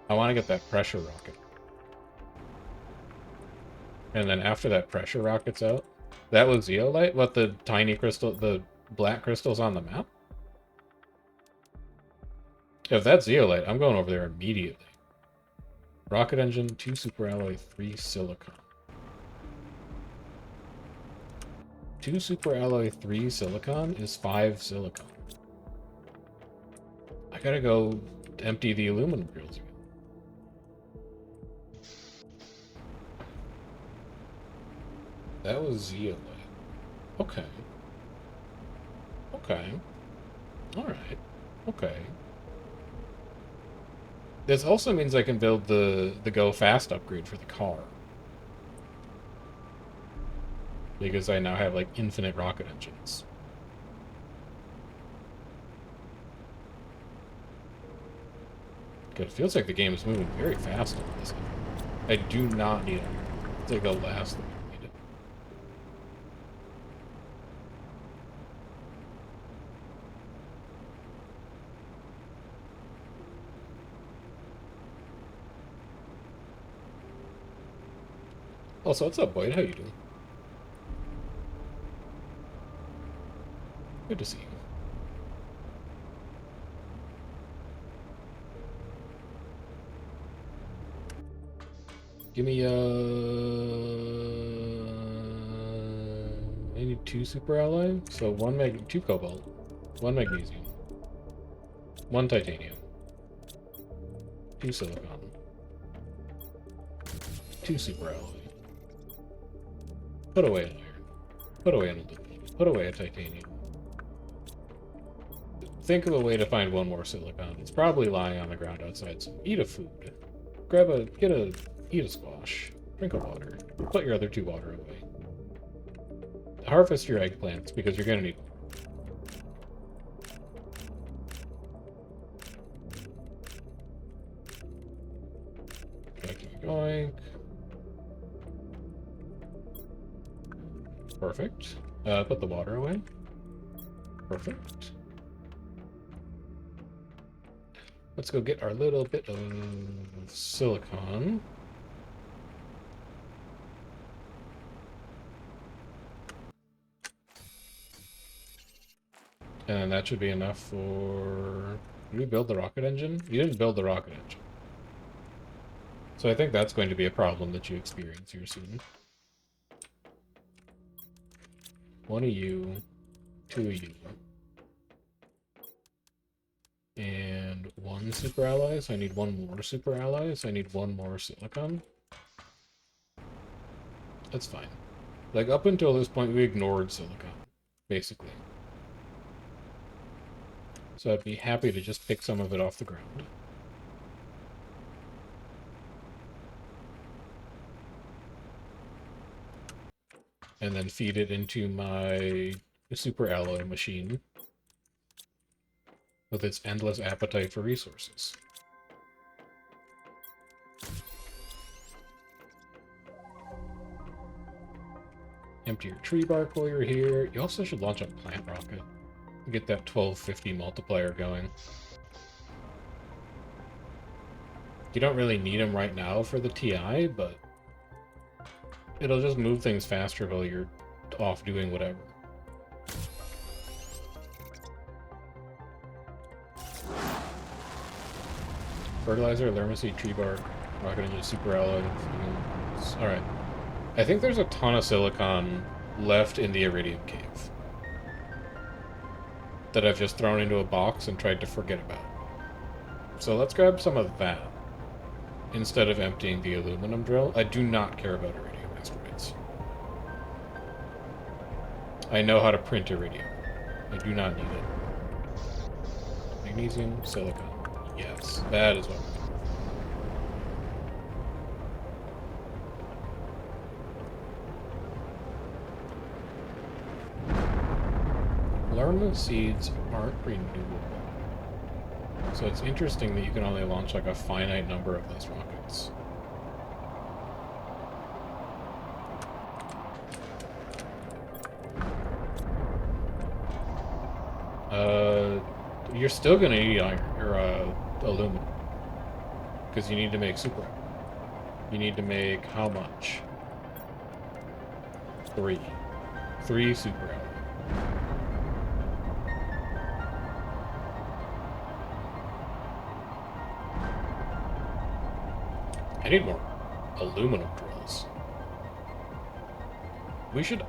I want to get that pressure rocket. And then after that pressure rocket's out, that was zeolite? What, the tiny crystal, the black crystals on the map? If that's zeolite, I'm going over there immediately. Rocket engine, 2 superalloy, 3 silicon. 2 superalloy, 3 silicon is 5 silicon. I gotta go empty the aluminum drills again. That was zeolite. Okay. Okay. Alright. Okay. This also means I can build the Go Fast upgrade for the car. Because I now have, like, infinite rocket engines. It feels like the game is moving very fast on this. I do not need it. It's like the last thing I needed. Also, what's up, Boyd? How you doing? Good to see you. Give me, I need 2 superalloy, so 2 cobalt, 1 magnesium, 1 titanium, 2 silicon, 2 superalloy. Put away an iron. Put away an aluminum. Put away a titanium. Think of a way to find 1 more silicon. It's probably lying on the ground outside, so eat a food. Eat a squash. Drink of water. Put your other 2 water away. Harvest your eggplants, because you're gonna need them. Keep going. Perfect. Put the water away. Perfect. Let's go get our little bit of silicon. And that should be enough for... Did we build the rocket engine? You didn't build the rocket engine. So I think that's going to be a problem that you experience here soon. 1 of you, 2 of you. And 1 super alloy, so I need 1 more super alloy, so I need 1 more silicon. That's fine. Like, up until this point, we ignored silicon, basically. So I'd be happy to just pick some of it off the ground. And then feed it into my super alloy machine with its endless appetite for resources. Empty your tree bark while you're here. You also should launch a plant rocket. Get that 1250 multiplier going. You don't really need them right now for the TI, but it'll just move things faster while you're off doing whatever. Fertilizer, Lermacy, tree bark, rocket engine, super alloy. Alright. I think there's a ton of silicon left in the iridium cave that I've just thrown into a box and tried to forget about. So let's grab some of that instead of emptying the aluminum drill. I do not care about iridium asteroids. I know how to print iridium. I do not need it. Magnesium, silicon. Yes, that is what we're doing. Lerma seeds aren't renewable. So it's interesting that you can only launch like a finite number of those rockets. You're still gonna need iron, or aluminum, because you need to make super alloy. You need to make how much? 3 super alloy. I need more aluminum drills. We should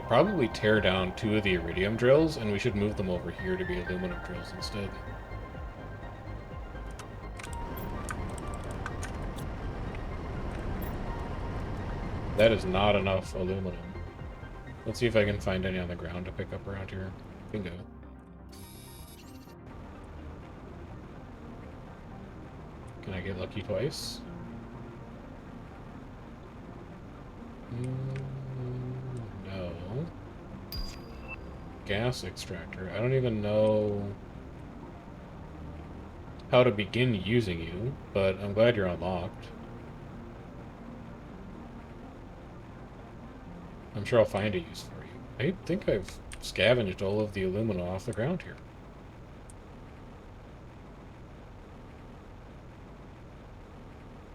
probably tear down 2 of the iridium drills, and we should move them over here to be aluminum drills instead. That is not enough aluminum. Let's see if I can find any on the ground to pick up around here. Bingo. Can I get lucky twice? No. Gas extractor. I don't even know how to begin using you, but I'm glad you're unlocked. I'm sure I'll find a use for you. I think I've scavenged all of the aluminum off the ground here.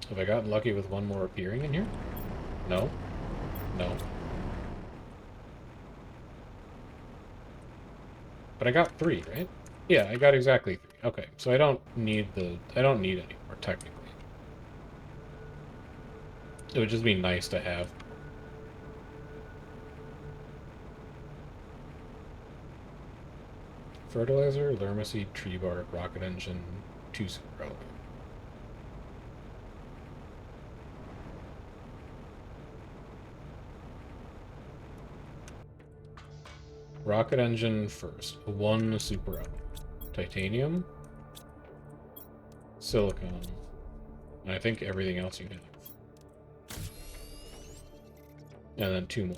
Have I gotten lucky with one more appearing in here? No? No. But I got 3, right? Yeah, I got exactly 3. Okay, so I don't need any more, technically. It would just be nice to have. Fertilizer, Lermacy, tree bark, rocket engine, 2 super alloy. Rocket engine first. 1 super alloy. Titanium. Silicon. And I think everything else you have. And then 2 more.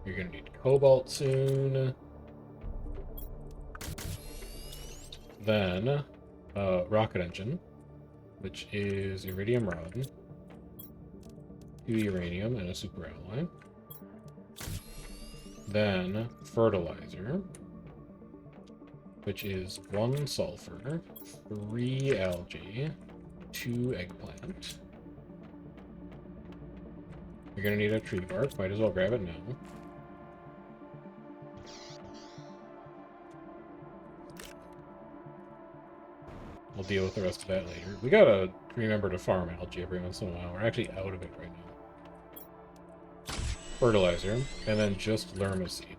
You're gonna need cobalt soon. Then, rocket engine, which is iridium rod, 2 uranium, and a super alloy. Then, fertilizer, which is 1 sulfur, 3 algae, 2 eggplant. You're gonna need a tree bark, might as well grab it now. We'll deal with the rest of that later. We gotta remember to farm algae every once in a while. We're actually out of it right now. Fertilizer, and then just Lerma seed.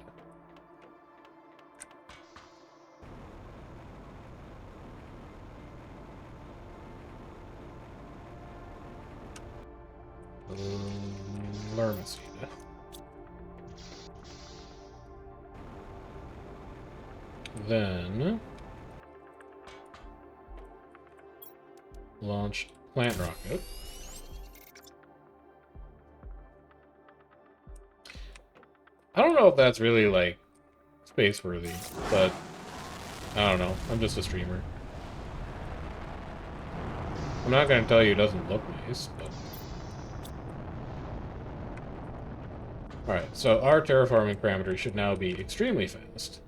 Lerma seed. Then launch plant rocket. I don't know if that's really like space worthy, but I don't know. I'm just a streamer. I'm not gonna tell you it doesn't look nice, but alright, so our terraforming parameters should now be extremely fast.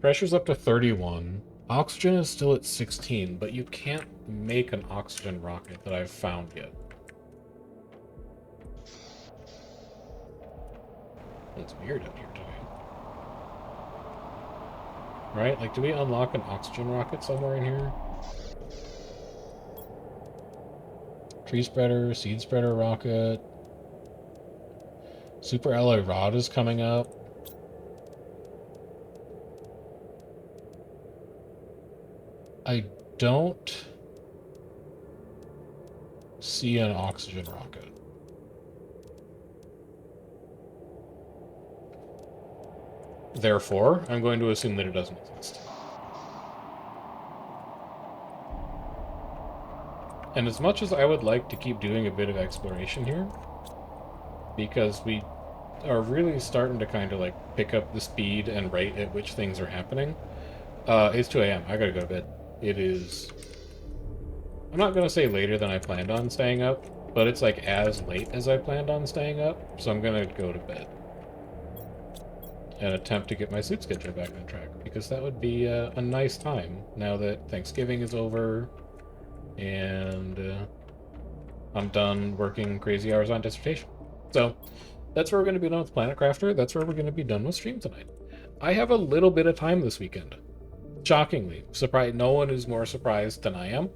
Pressure's up to 31. Oxygen is still at 16, but you can't make an oxygen rocket that I've found yet. It's weird out here today. Right? Like, do we unlock an oxygen rocket somewhere in here? Tree spreader, seed spreader rocket. Super alloy rod is coming up. I don't see an oxygen rocket. Therefore, I'm going to assume that it doesn't exist. And as much as I would like to keep doing a bit of exploration here, because we are really starting to kind of like pick up the speed and rate at which things are happening, it's 2 a.m. I gotta go to bed. It is... I'm not gonna say later than I planned on staying up, but it's like as late as I planned on staying up, so I'm gonna go to bed. And attempt to get my sleep schedule back on track, because that would be a nice time now that Thanksgiving is over and I'm done working crazy hours on dissertation. So that's where we're going to be done with PlanetCrafter. That's where we're going to be done with stream tonight. I have a little bit of time this weekend. Shockingly. Surprised. No one is more surprised than I am.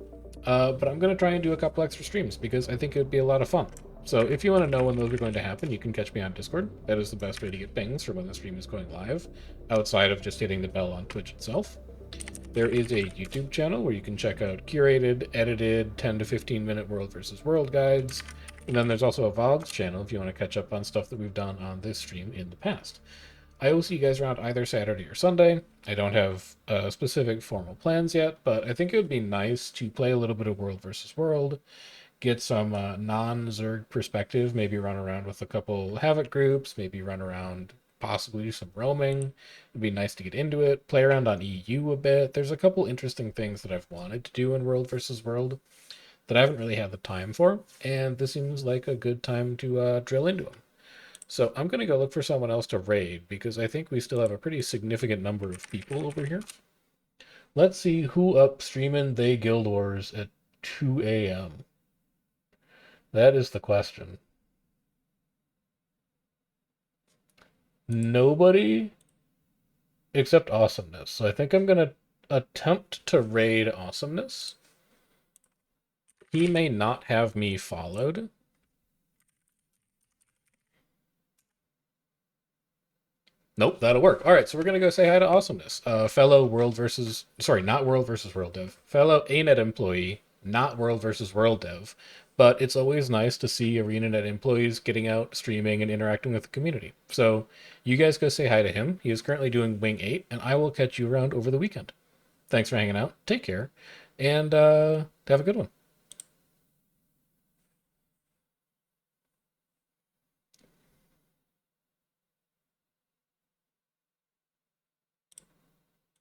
But I'm going to try and do a couple extra streams because I think it would be a lot of fun. So if you want to know when those are going to happen, you can catch me on Discord. That is the best way to get pings for when the stream is going live, outside of just hitting the bell on Twitch itself. There is a YouTube channel where you can check out curated, edited, 10 to 15 minute World versus World guides. And then there's also a Vlogs channel if you want to catch up on stuff that we've done on this stream in the past. I will see you guys around either Saturday or Sunday. I don't have specific formal plans yet, but I think it would be nice to play a little bit of World versus World, get some non-Zerg perspective, maybe run around with a couple Havoc groups, maybe run around, possibly do some roaming. It'd be nice to get into it, play around on EU a bit. There's a couple interesting things that I've wanted to do in World versus World that I haven't really had the time for, and this seems like a good time to drill into them. So I'm going to go look for someone else to raid, because I think we still have a pretty significant number of people over here. Let's see who up streaming they Guild Wars at 2 a.m. That is the question. Nobody except Awesomeness. So I think I'm going to attempt to raid Awesomeness. He may not have me followed. Nope, that'll work. All right, so we're going to go say hi to Awesomeness. Fellow World versus... Sorry, not World versus World dev. Fellow ANET employee, not World versus World dev. But it's always nice to see ArenaNet employees getting out, streaming, and interacting with the community. So you guys go say hi to him. He is currently doing Wing 8, and I will catch you around over the weekend. Thanks for hanging out. Take care, and have a good one.